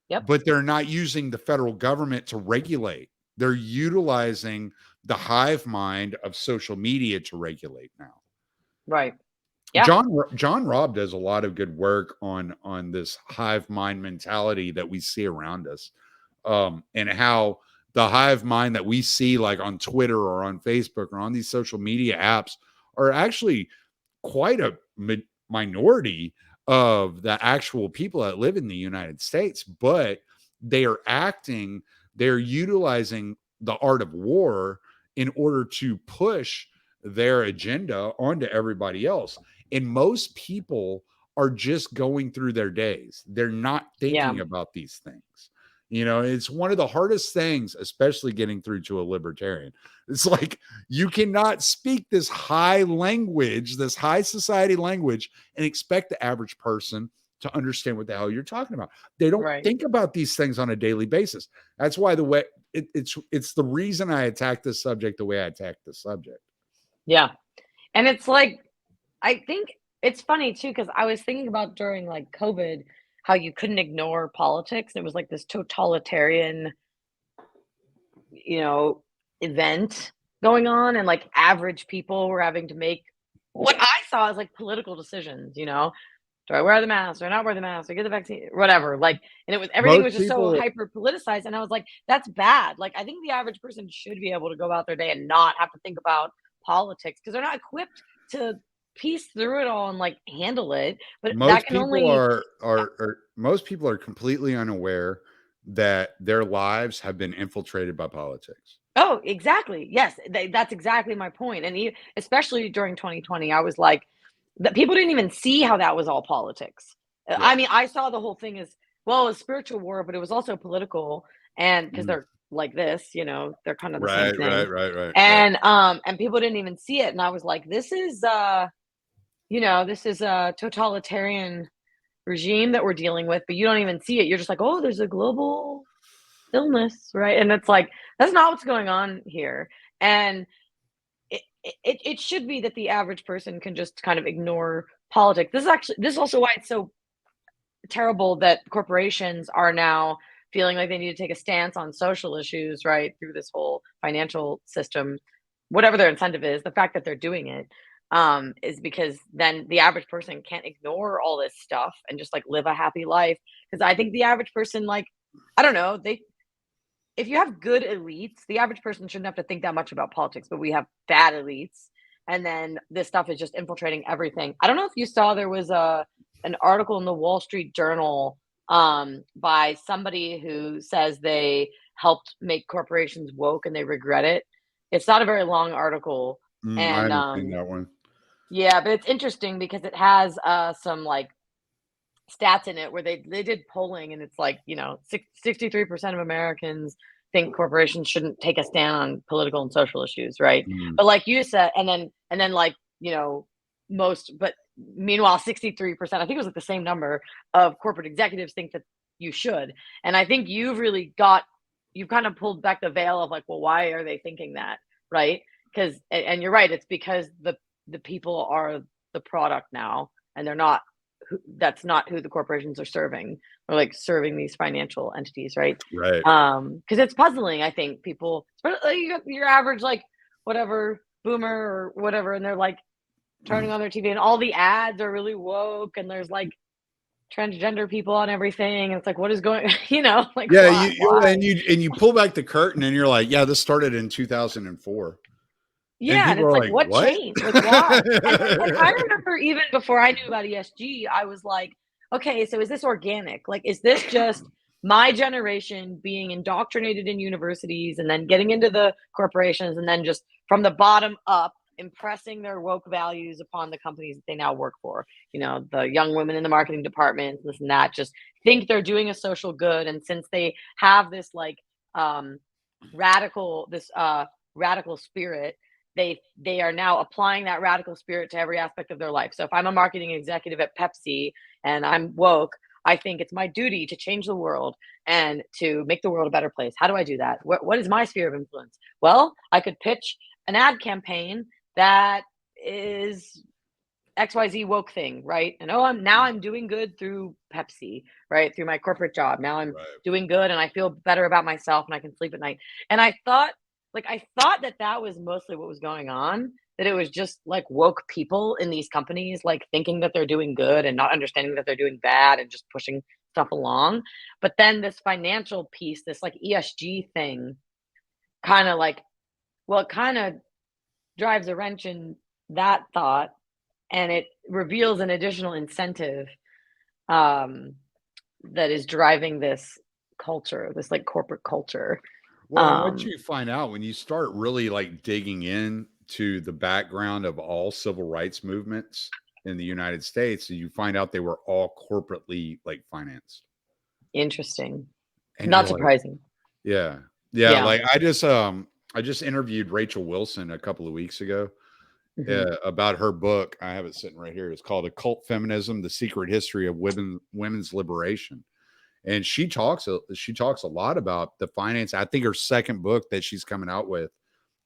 yep, but they're not using the federal government to regulate. They're utilizing the hive mind of social media to regulate now. right, yeah, John Robb does a lot of good work on this hive mind mentality that we see around us, and how the hive mind that we see like on Twitter or on Facebook or on these social media apps are actually quite a minority of the actual people that live in the United States, but they are they're utilizing the art of war in order to push their agenda onto everybody else. And most people are just going through their days. They're not yeah, thinking about these things. It's one of the hardest things, especially getting through to a libertarian. It's like you cannot speak this high language, this high society language, and expect the average person to understand what the hell you're talking about. They don't right, think about these things on a daily basis. That's why the way it's the reason I attack this subject the way I attack this subject. yeah, and it's like, I think it's funny too because I was thinking about during, like, COVID, how you couldn't ignore politics, it was like this totalitarian, you know, event going on, and, like, average people were having to make what I saw as, like, political decisions, do I wear the mask? Do I not wear the mask? Do I get the vaccine? Whatever. Like, and it was everything Most was just so people, hyper politicized. And I was like, that's bad. Like, I think the average person should be able to go out their day and not have to think about politics because they're not equipped to piece through it all and like handle it. But that most can people only are most people are completely unaware that their lives have been infiltrated by politics. Oh, exactly. Yes, that's exactly my point. And especially during 2020, I was like, that people didn't even see how that was all politics. Yeah. I mean, I saw the whole thing as well as spiritual war, but it was also political, and because Mm. they're like this, they're kind of the same Right, right, thing. right, right, right. And people didn't even see it, and I was like, this is a totalitarian regime that we're dealing with, but you don't even see it. You're just like, oh, there's a global illness, right? And it's like, that's not what's going on here. And it should be that the average person can just kind of ignore politics. This is also why it's so terrible that corporations are now feeling like they need to take a stance on social issues, right? Through this whole financial system, whatever their incentive is, the fact that they're doing it is because then the average person can't ignore all this stuff and just like live a happy life. Because I think the average person, like, I don't know, if you have good elites, the average person shouldn't have to think that much about politics, but we have bad elites. And then this stuff is just infiltrating everything. I don't know if you saw there was an article in the Wall Street Journal by somebody who says they helped make corporations woke and they regret it. It's not a very long article. I And haven't seen that one. yeah, but it's interesting because it has some like stats in it where they did polling and it's like 63% of Americans think corporations shouldn't take a stand on political and social issues, right? Mm. But like you said, and then like most, but meanwhile 63%, I think it was like the same number of corporate executives think that you should. And I think you've kind of pulled back the veil of like, well, why are they thinking that, right? Because and you're right, it's because the people are the product now, and they're not that's not who the corporations are serving, or like serving these financial entities, right? Right. Because it's puzzling. I think people, your average like whatever boomer or whatever, and they're like turning on their TV, and all the ads are really woke, and there's like transgender people on everything, and it's like, what is going, like Yeah, why? and you pull back the curtain and you're like, yeah, this started in 2004. And Yeah, and people it's are like, like, what what? changed? Like, why? And I remember even before I knew about ESG, I was like, okay, so is this organic? Like, is this just my generation being indoctrinated in universities and then getting into the corporations and then just from the bottom up impressing their woke values upon the companies that they now work for? The young women in the marketing departments, this and that, just think they're doing a social good. And since they have this like radical, radical spirit, they are now applying that radical spirit to every aspect of their life. So if I'm a marketing executive at Pepsi and I'm woke, I think it's my duty to change the world and to make the world a better place. How do I do that? What is my sphere of influence? Well, I could pitch an ad campaign that is XYZ woke thing, right? And I'm doing good through Pepsi, right? Through my corporate job. Now I'm Right. doing good and I feel better about myself and I can sleep at night. And I thought that that was mostly what was going on, that it was just like woke people in these companies, like thinking that they're doing good and not understanding that they're doing bad and just pushing stuff along. But then this financial piece, this like ESG thing, kind of like, well, it kind of drives a wrench in that thought, and it reveals an additional incentive um, that is driving this culture, this like corporate culture. Well, and what Um, you find out when you start really like digging in to the background of all civil rights movements in the United States, you find out they were all corporately like financed. Interesting, And you're not like, surprising. yeah. Yeah, Yeah. like I just interviewed Rachel Wilson a couple of weeks ago Hmm. about her book. I have it sitting right here. It's called Occult Feminism: The Secret History of Women's Liberation. And she talks a lot about the finance. I think her second book that she's coming out with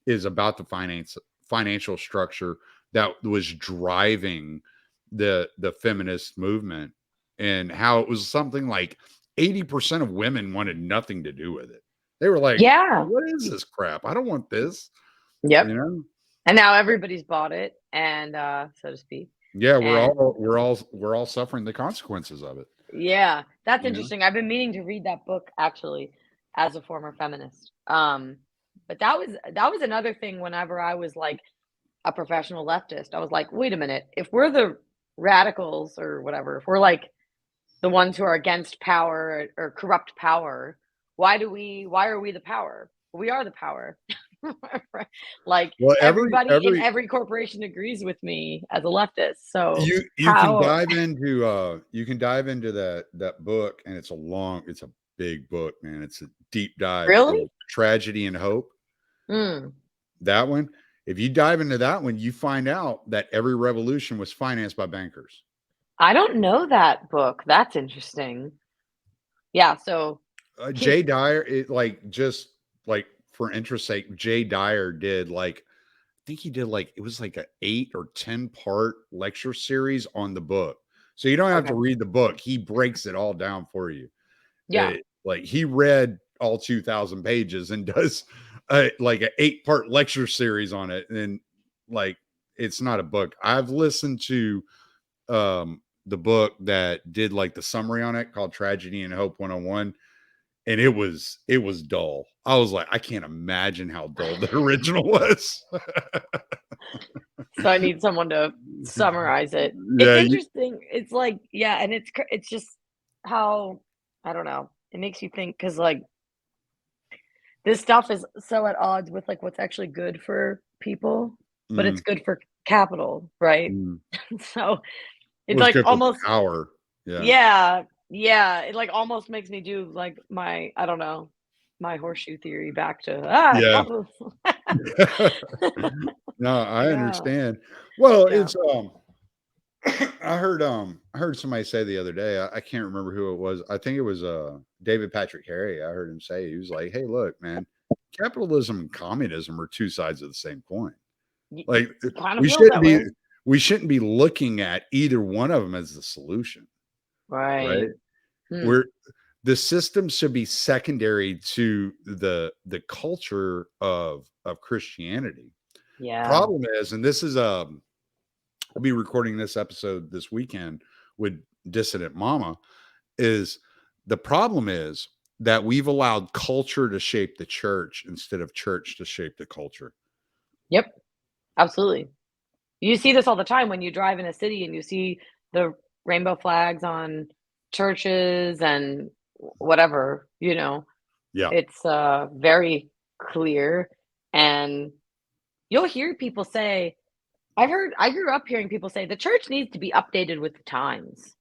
is about the financial structure that was driving the feminist movement, and how it was something like 80% of women wanted nothing to do with it. They were like, Yeah. what is this crap? I don't want this, Yep. you know? And now everybody's bought it, and so to speak. Yeah, And we're all suffering the consequences of it. yeah, that's You know? interesting. I've been meaning to read that book actually as a former feminist. But that was another thing whenever I was like a professional leftist. I was like, wait a minute, if we're the radicals or whatever, if we're like the ones who are against power or corrupt power, why are we the power? We are the power. Like Well, everybody in every every corporation agrees with me as a leftist. So you how can dive into that book, and it's a big book, man. It's a deep dive. really? Tragedy and Hope. Mm, That one. If you dive into that one, you find out that every revolution was financed by bankers. I don't know that book. That's interesting. Yeah, so Jay Dyer, just like for interest sake, Jay Dyer did like I think he did like it was like a 8 or 10 part lecture series on the book. So you don't have to okay. read the book. He breaks it all down for you. Yeah. Like he read all 2,000 pages and does like an 8 part lecture series on it. And like it's not a book. I've listened to the book that did like the summary on it called Tragedy and Hope 101, and it was dull. I was like, I can't imagine how dull the original was. So I need someone to summarize it. It's Yeah, interesting. It's like, yeah, and it's just how I don't know. It makes you think because like this stuff is so at odds with like what's actually good for people, but it's mm, good for capital, right? mm. So it's Was like good for almost power. Yeah. yeah, yeah. It like almost makes me do like my I don't know my horseshoe theory back to Yeah. No, I yeah understand. Well, yeah it's I heard somebody say the other day, I can't remember who it was. I think it was David Patrick Harry. I heard him say he was like, "Hey, look, man, capitalism and communism are two sides of the same coin. Like kind of we feels shouldn't that be way, we shouldn't be looking at either one of them as the solution, right? right? Hmm. We're the system should be secondary to the culture of Christianity. Yeah. Problem is, and this is I'll be recording this episode this weekend with Dissident Mama, is the problem is that we've allowed culture to shape the church instead of church to shape the culture. Yep. Absolutely. You see this all the time when you drive in a city and you see the rainbow flags on churches and whatever, Yeah. it's very clear. And you'll hear people say, I grew up hearing people say the church needs to be updated with the times.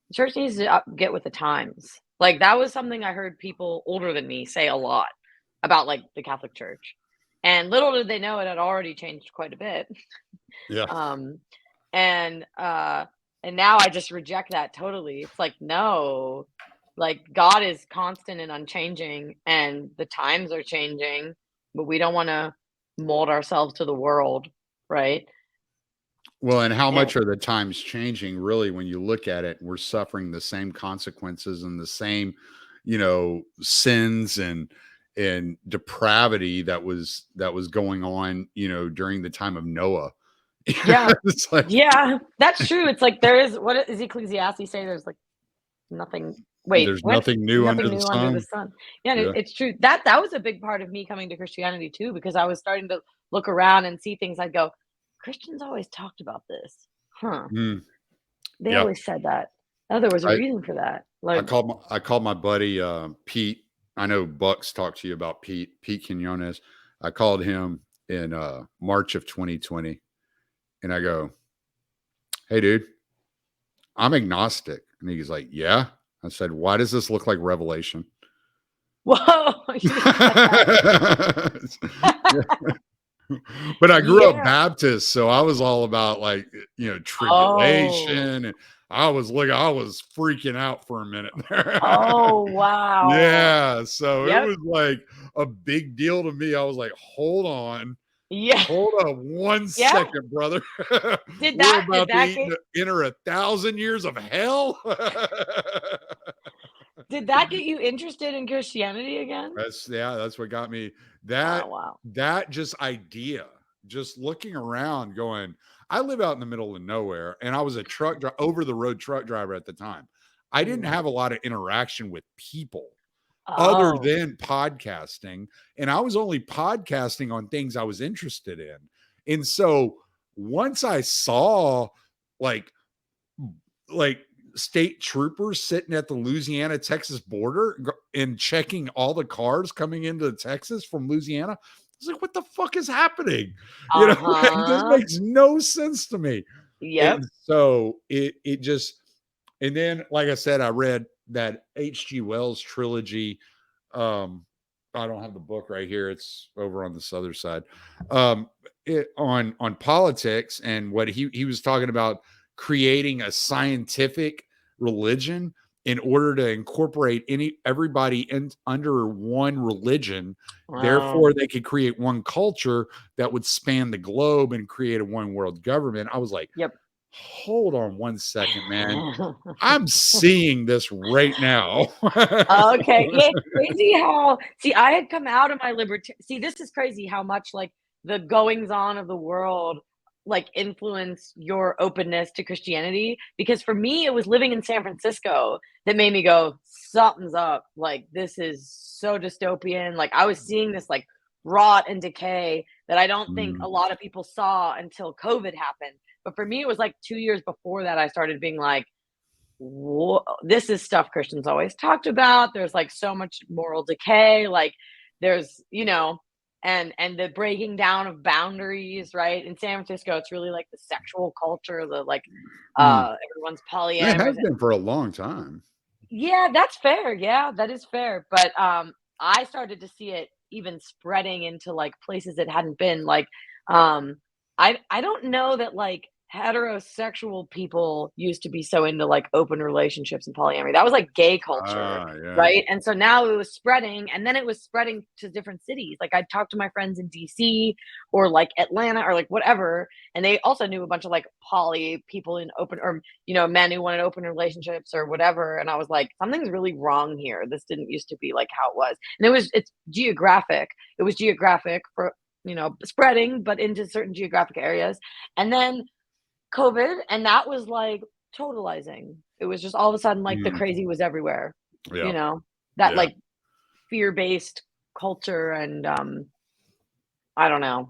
The church needs to get with the times. Like that was something I heard people older than me say a lot about like the Catholic Church. And little did they know it had already changed quite a bit. Yeah. Um, and now I just reject that totally. It's like, no, like God is constant and unchanging, and the times are changing, but we don't want to mold ourselves to the world, right? Well, and how And much are the times changing really when you look at it? We're suffering the same consequences and the same, sins and depravity that was going on, during the time of Noah. yeah, It's like yeah, that's true. It's like there is what does Ecclesiastes say? There's like nothing. Wait, there's what? nothing new under Nothing the new under the sun. sun. Yeah, and Yeah. it's true. That was a big part of me coming to Christianity too, because I was starting to look around and see things. I'd go, Christians always talked about this, huh? Mm, They yeah. always said that. Oh, there was a I reason for that. I Like, called my buddy Pete. I know Bucks talked to you about Pete Quinones. I called him in March of 2020, and I go, "Hey, dude, I'm agnostic." And he's like, "Yeah." I said, "Why does this look like Revelation?" whoa, you said that. But I grew up Yeah. Baptist, so I was all about like Oh. tribulation, and I was freaking out for a minute there. Oh, wow. Yeah, so it Yep. was like a big deal to me. I was like, Yeah. hold on one Yeah. second, brother. Did We're that? Did about to that get? enter 1,000 years of hell. Did that get you interested in Christianity again? That's what got me. Oh, That wow. that just idea. just looking around going, I live out in the middle of nowhere and I was a over the road truck driver at the time. I didn't have a lot of interaction with people other Oh. than podcasting. And I was only podcasting on things I was interested in. And so once I saw like state troopers sitting at the Louisiana Texas border and checking all the cars coming into Texas from Louisiana, I was like, what the fuck is happening? You know, like, this Uh-huh. makes no sense to me. Yep. And so it just, and then like I said, I read that H.G. Wells trilogy. I don't have the book right here, it's over on this other side. On politics, and what he was talking about, creating a scientific religion in order to incorporate everybody in under one religion. Wow. Therefore, they could create one culture that would span the globe and create a one world government. I was like, Yep. hold on one second, man. I'm seeing this right now. Okay. Yeah, it's crazy how see, I had come out of my see, this is crazy how much like the goings on of the world like influence your openness to Christianity. Because for me, it was living in San Francisco that made me go, something's up. Like this is so dystopian. Like I was seeing this like rot and decay that I don't think a Mm. lot of people saw until COVID happened. But for me, it was like 2 years before that I started being like, this is stuff Christians always talked about. There's like so much moral decay. Like there's, and the breaking down of boundaries, right? In San Francisco, it's really like the sexual culture, the like Mm. everyone's It polyamorous. has been for a long time. Yeah, that's fair. Yeah, that is fair. But I started to see it even spreading into like places it hadn't been. Like I don't know that like heterosexual people used to be so into like open relationships and polyamory. That was like gay culture, Ah, yeah. right? And so now it was spreading, and then it was spreading to different cities. Like I'd talk to my friends in DC or like Atlanta or like whatever, and they also knew a bunch of like poly people in open, or men who wanted open relationships or whatever. And I was like, something's really wrong here. This didn't used to be like how it was. And it's geographic. It was geographic for, spreading, but into certain geographic areas. And then COVID, and that was like totalizing. It was just all of a sudden like the Mm. crazy was everywhere, Yeah. that Yeah. like fear-based culture. And I don't know.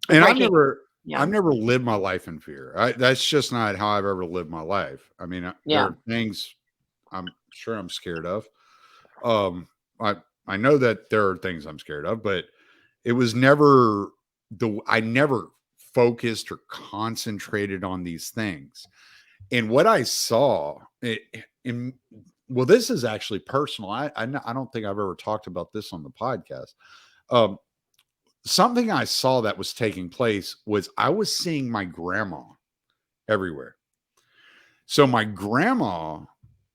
The And breaking, I've yeah, never lived my life in fear. That's just not how I've ever lived my life. I mean, there yeah. are things I'm sure I'm scared of. Um, I I know that there are things I'm scared of, but it was never I never focused or concentrated on these things. And what I saw in well, this is actually personal. I don't think I've ever talked about this on the podcast. Um, Something I saw that was taking place was I was seeing my grandma everywhere. So my grandma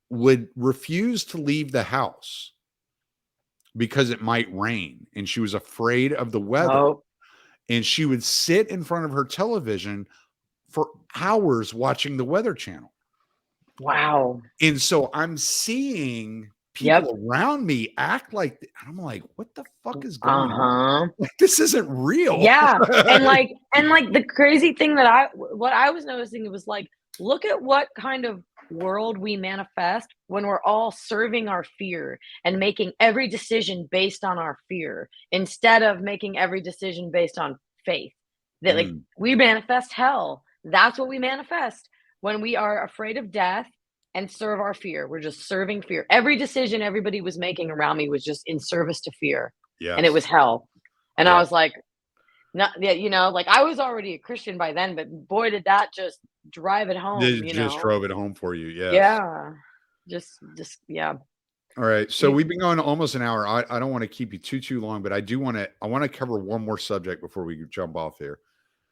would refuse to leave the house because it might rain and she was afraid of the weather. Oh, And she would sit in front of her television for hours watching the Weather Channel. wow. And so I'm seeing Yep. people around me act like, I'm like, what the fuck is going on? Uh-huh. Like, this isn't real. Yeah, and like the crazy thing that what I was noticing, it was like, look at what kind of world we manifest when we're all serving our fear and making every decision based on our fear instead of making every decision based on faith. That like Mm, we manifest hell. That's what we manifest when we are afraid of death and serve our fear. We're just serving fear. Every decision everybody was making around me was just in service to fear, and it was yes. hell. And I Yeah. was like, not yeah, like I was already a Christian by then, but boy, did that just drive it home, It just drove it home for you. Yes. Yeah. Just yeah. All right. So You we've been going almost an hour. I don't want to keep you too long, but I want to cover one more subject before we jump off here.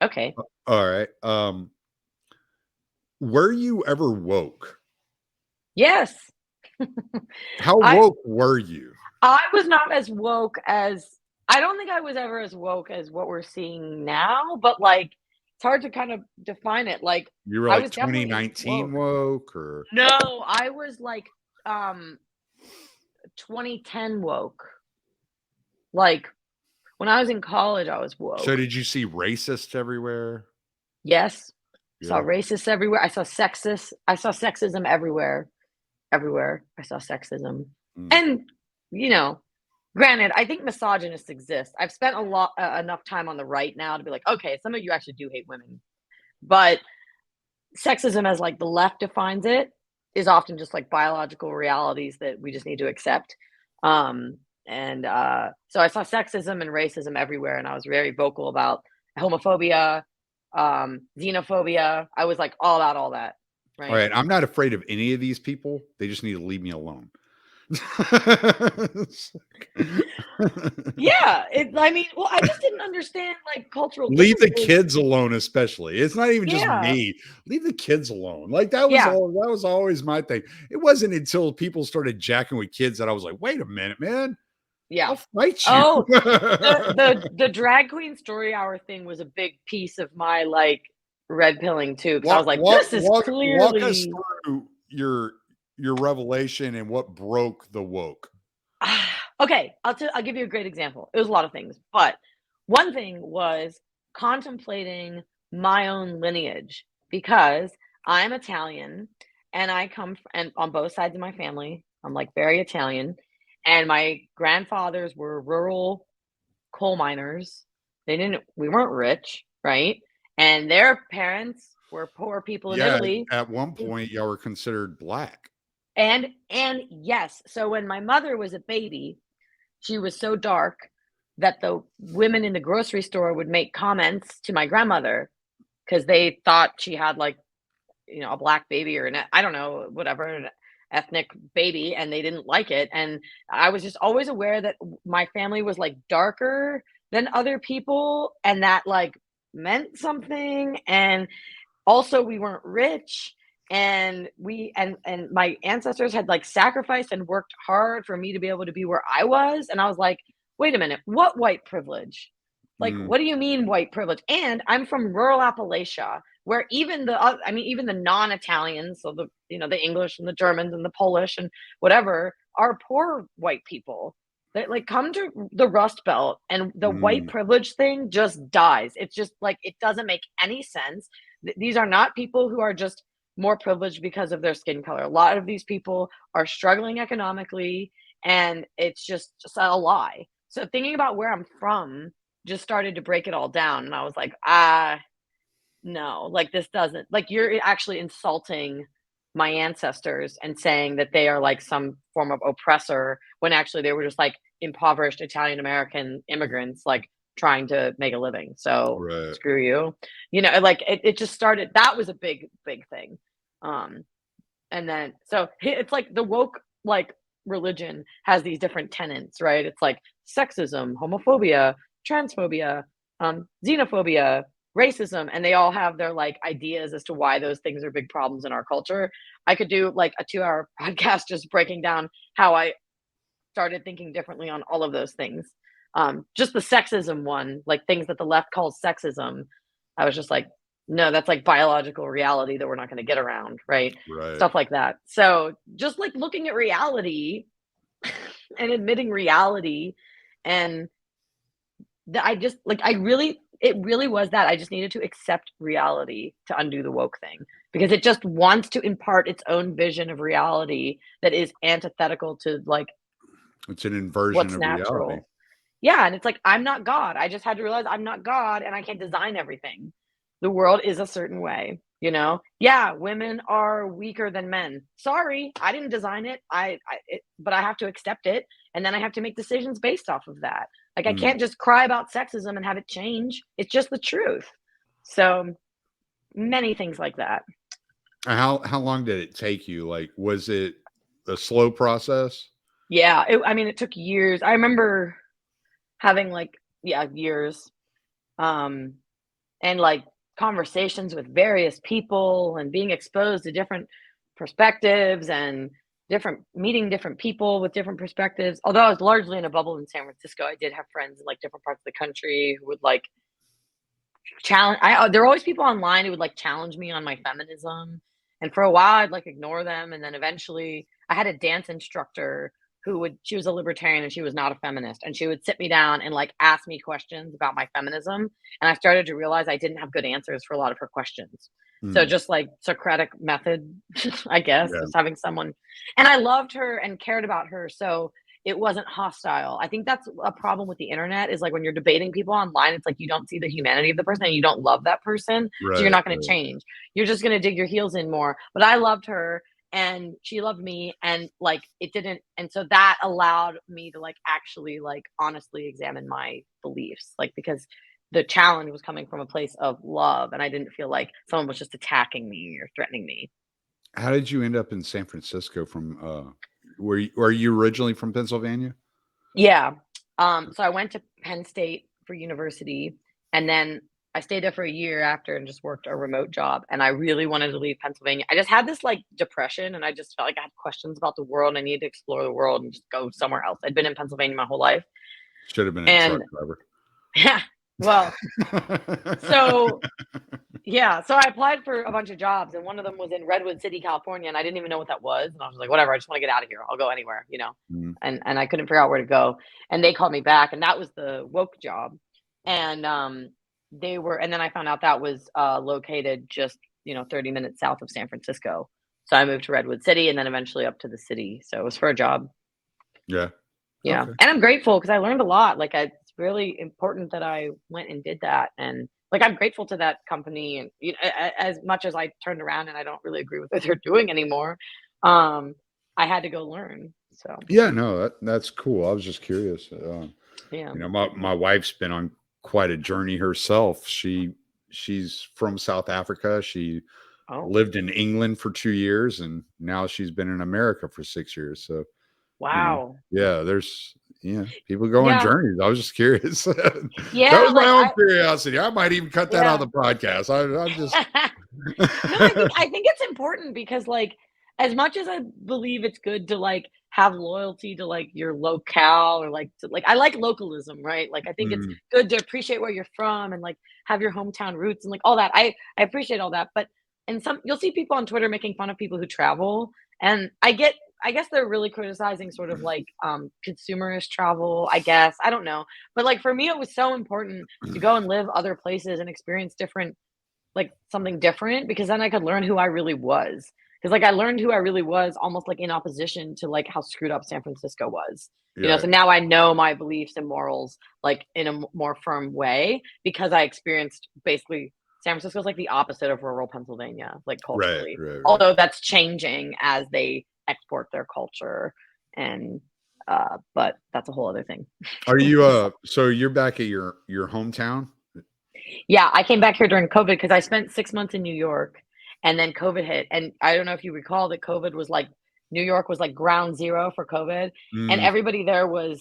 okay. All right. Were you ever woke? Yes. How I woke were you? I was not as woke as I don't think I was ever as woke as what we're seeing now, but like it's hard to kind of define it. Like You were I like was definitely 2019 woke. woke or No, I was like um 2010 woke. Like When I was in college, I was So woke. did you see racists everywhere? Yes. I saw Yeah. racists everywhere. I saw sexist. I saw sexism everywhere. Everywhere. I saw sexism. Mm. And, you know, granted, I think misogynists exist. I've spent a lot enough time on the right now to be like, okay, some of you actually do hate women. But sexism as like the left defines it is often just like biological realities that we just need to accept. Um, so I saw sexism and racism everywhere, and I was very vocal about homophobia, xenophobia. I was like all about all that, All right? right, I'm not afraid of any of these people. They just need to leave me alone. Yeah, I mean, well, I just didn't understand like cultural Leave the differences. kids alone, especially. It's not even just Yeah, me. Leave the kids alone. Like that was yeah, all that was always my thing. It wasn't until people started jacking with kids that I was like, wait a minute, man. yeah. I'll fight you. Oh, the drag queen story hour thing was a big piece of my like red pilling too, because I was walk like, walk this is walk walk us clearly through your revelation and what broke the woke. okay. I'll give you a great example. It was a lot of things, but one thing was contemplating my own lineage because I'm Italian and I come and on both sides of my family, I'm like very Italian, and my grandfathers were rural coal miners. We weren't rich, right? And their parents were poor people in Yeah, Italy. at one point y'all were considered black. And yes, so when my mother was a baby, she was so dark that the women in the grocery store would make comments to my grandmother because they thought she had like, a black baby or I don't know, whatever, an ethnic baby, and they didn't like it. And I was just always aware that my family was like darker than other people, and that like meant something. And also we weren't rich, and and my ancestors had like sacrificed and worked hard for me to be able to be where I was. And I was like, wait a minute, what white privilege? Like, Mm, what do you mean white privilege? And I'm from rural Appalachia, where even I mean, even the non-Italians, so the English and the Germans and the Polish and whatever, are poor white people that like come to the Rust Belt, and the white mm, privilege thing just dies. It's just like it doesn't make any sense. These are not people who are just more privileged because of their skin color. A lot of these people are struggling economically, and it's just a lie. So thinking about where I'm from just started to break it all down, and I was like, no, like this doesn't, like, you're actually insulting my ancestors and saying that they are like some form of oppressor when actually they were just like impoverished Italian American immigrants like trying to make a living. So right. screw you. Like it just started, that was a big thing. Um and then so it's like the woke like religion has these different tenets, right? It's like sexism, homophobia, transphobia, xenophobia, racism, and they all have their like ideas as to why those things are big problems in our culture. I could do like a 2-hour podcast just breaking down how I started thinking differently on all of those things. Just the sexism one, like things that the left calls sexism, I was just like, no, that's like biological reality that we're not going to get around, right? Right. Stuff like that. So just like looking at reality and admitting reality, and I just like it really was that I just needed to accept reality to undo the woke thing, because it just wants to impart its own vision of reality that is antithetical to like It's an inversion what's of reality. natural. Yeah, and it's like, I'm not God. I just had to realize I'm not God and I can't design everything. The world is a certain way, you know? Yeah, women are weaker than men. Sorry, I didn't design it. But I have to accept it, and then I have to make decisions based off of that. Like I Mm. can't just cry about sexism and have it change. It's just the truth. So many things like that. How long did it take you? Like, was it a slow process? Yeah, I mean, it took years. I remember having like, yeah, years. Um and like conversations with various people and being exposed to different perspectives and different meeting different people with different perspectives. Although I was largely in a bubble in San Francisco, I did have friends in like different parts of the country who would like challenge. There were always people online who would like challenge me on my feminism, and for a while I'd like ignore them, and then eventually I had a dance instructor she was a libertarian and she was not a feminist. And she would sit me down and like ask me questions about my feminism. And I started to realize I didn't have good answers for a lot of her questions. So Mm, just like Socratic method, I guess, yeah. just having someone, and I loved her and cared about her. So it wasn't hostile. I think that's a problem with the internet is like when you're debating people online, it's like you don't see the humanity of the person and you don't love that person. So you're Right. not going to Right. change. You're just going to dig your heels in more. But I loved her and she loved me and like it didn't, and so that allowed me to like actually like honestly examine my beliefs, like because the challenge was coming from a place of love and I didn't feel like someone was just attacking me or threatening me. How did you end up in San Francisco from, are you originally from Pennsylvania? Yeah. So I went to Penn State for university and then I stayed there for a year after and just worked a remote job. And I really wanted to leave Pennsylvania. I just had this like depression and I just felt like I had questions about the world. I needed to explore the world and just go somewhere else. I'd been in Pennsylvania my whole life. Should have been a truck And driver. yeah, well, so yeah, so I applied for a bunch of jobs and one of them was in Redwood City, California, and I didn't even know what that was. And I was like, whatever, I just want to get out of here. I'll go anywhere, you know. Mm, And I couldn't figure out where to go. And they called me back, and that was the woke job. And they were, and then I found out that was located just 30 minutes south of San Francisco. So I moved to Redwood City, and then eventually up to the city. So it was for a job. yeah. Yeah, Okay. and I'm grateful because I learned a lot. Like, it's really important that I went and did that, and like I'm grateful to that company. And as much as I turned around and I don't really agree with what they're doing anymore, um, I had to go learn. So Yeah, no, that's cool. I was just curious. yeah. My wife's been on quite a journey herself. She's from South Africa. She Oh, lived in England for 2 years, and now she's been in America for 6 years. So, wow. yeah, there's people go on Yeah, journeys. I was just curious. That yeah. was my Like own curiosity. I might even cut that out yeah. of the podcast. I'm just No, I think it's important because like as much as I believe it's good to like have loyalty to like your locale or like to like I like localism, right? Like I think it's Mm, good to appreciate where you're from and like have your hometown roots and like all that. I appreciate all that, but and some you'll see people on Twitter making fun of people who travel and I guess they're really criticizing sort of like consumerist travel, I guess. I don't know. But like for me it was so important to go and live other places and experience different like something different because then I could learn who I really was. Because like I learned who I really was almost like in opposition to like how screwed up San Francisco was. yeah, So now I know my beliefs and morals like in a more firm way because I experienced basically San Francisco's like the opposite of rural Pennsylvania, like right, culturally. right, right. Although that's changing as they export their culture and but that's a whole other thing. Are you so you're back at your hometown? Yeah, I came back here during COVID because I spent 6 months in New York, and then COVID hit, and I don't know if you recall that COVID was like New York was like ground zero for COVID, and Mm, everybody there was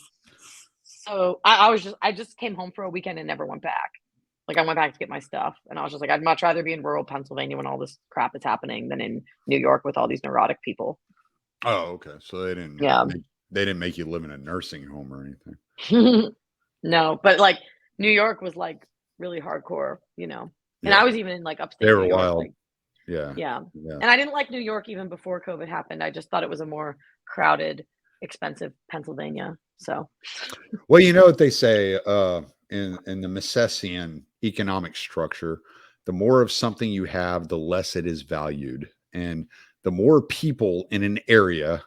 so I just came home for a weekend and never went back. Like, I went back to get my stuff, and I was just like, "I'd much rather be in rural Pennsylvania when all this crap is happening than in New York with all these neurotic people." oh, okay. So Yeah. they didn't make you live in a nursing home or anything. No, but, like, New York was, like, really hardcore. And Yeah, I was even in, like, they upstate New were York, wild. like Yeah, yeah, yeah. and I didn't like New York even before COVID happened, I just thought it was a more crowded, expensive Pennsylvania, so Well, you know what they say in the Misesian economic structure, the more of something you have, the less it is valued, and the more people in an area,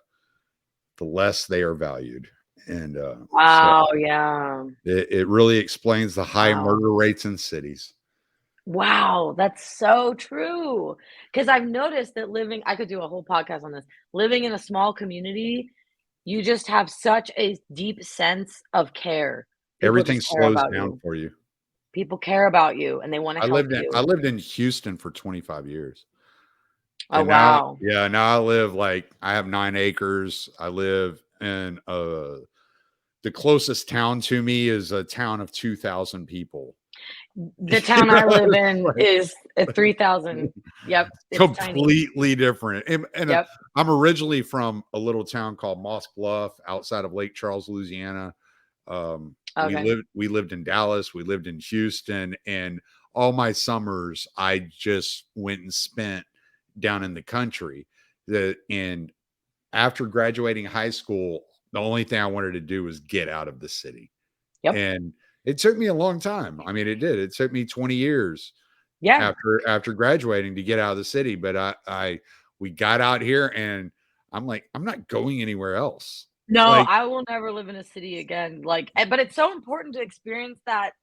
the less they are valued. And so wow, yeah, it really explains the high wow. murder rates in cities. Wow, that's so true. Because 'cause I've noticed that living I could do a whole podcast on this. Living in a small community, you just have such a deep sense of care. People Everything just care slows about down you. for you. People care about you, and they wanna help I you. lived in Houston for 25 years. Oh, And now, wow. yeah, now I live like I have 9 acres. I live in the closest town to me is a town of 2,000 people. The You town know, I live it's in like is at 3,000. Yep, it's tiny. completely different. And Yep, I'm originally from a little town called Moss Bluff outside of Lake Charles, Louisiana. okay. We lived in Dallas, we lived in Houston, and all my summers I just went and spent down in the country. And after graduating high school, the only thing I wanted to do was get out of the city. Yep. And it took me a long time. I mean, it did. It took me 20 years Yeah. after graduating to get out of the city. But we got out here and I'm like, I'm not going anywhere else. No, Like, I will never live in a city again, like, but it's so important to experience that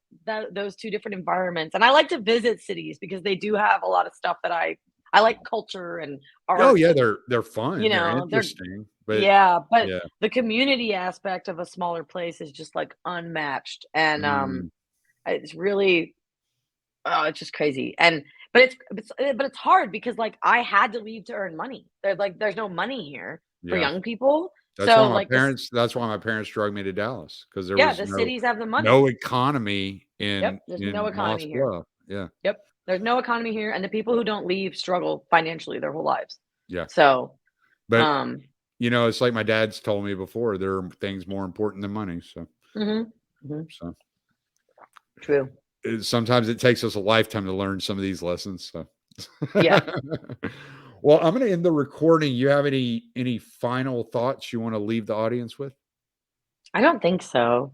those 2 different environments, and I like to visit cities because they do have a lot of stuff that I like culture and oh art yeah, and, they're you fun, they're know, they're interesting, but yeah, but yeah. the community aspect of a smaller place is just, like, unmatched, and, Mm, it's really oh, it's just crazy, and but it's hard because, like, I had to leave to earn money. There's no money here for yeah. young people, That's so, why like, this my parents drug me to Dallas because there yeah, was the cities have the no money. economy Yep, there's no in Moss economy here. Bluff. Yeah, Yep, there's no economy here, and the people who don't leave struggle financially their whole lives. yeah. So, But, um it's like my dad's told me before, there are things more important than money, mhm, mhm, so true. sometimes it takes us a lifetime to learn some of these lessons, so. Yeah, Well, I'm gonna end the recording. You have any final thoughts you wanna leave the audience with? I don't think so.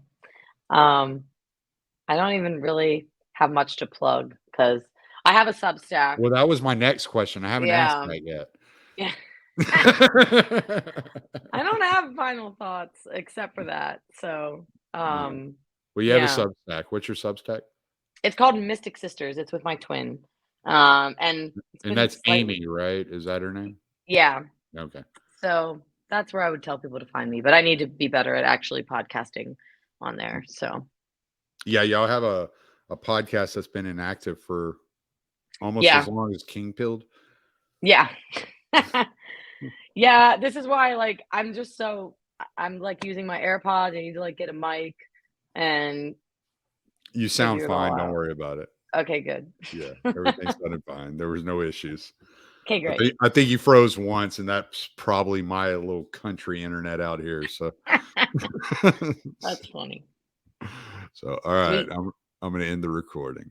Um, I don't even really have much to plug because I have a Substack. Well, that was my next question. I haven't asked Yeah, that yet. yeah. I don't have final thoughts except for that. So, Yeah. Well, you have a yeah. Substack. What's your Substack? It's called Mystic Sisters. It's with my twin. And it's And been that's slightly Amy, right? Is that her name? yeah. Okay. So that's where I would tell people to find me, but I need to be better at actually podcasting on there. So Yeah, y'all have a podcast that's been inactive for almost as yeah, long as King Pilled. yeah, yeah. This is why, like, I'm just so I'm like using my AirPods. I need to like get a mic and You sound figure it all fine, don't out. worry about it. Okay, good. Yeah, everything sounded fine. There was no issues. Okay, great. I think you froze once, and that's probably my little country internet out here. So, That's funny. so all right, Sweet. I'm gonna end the recording.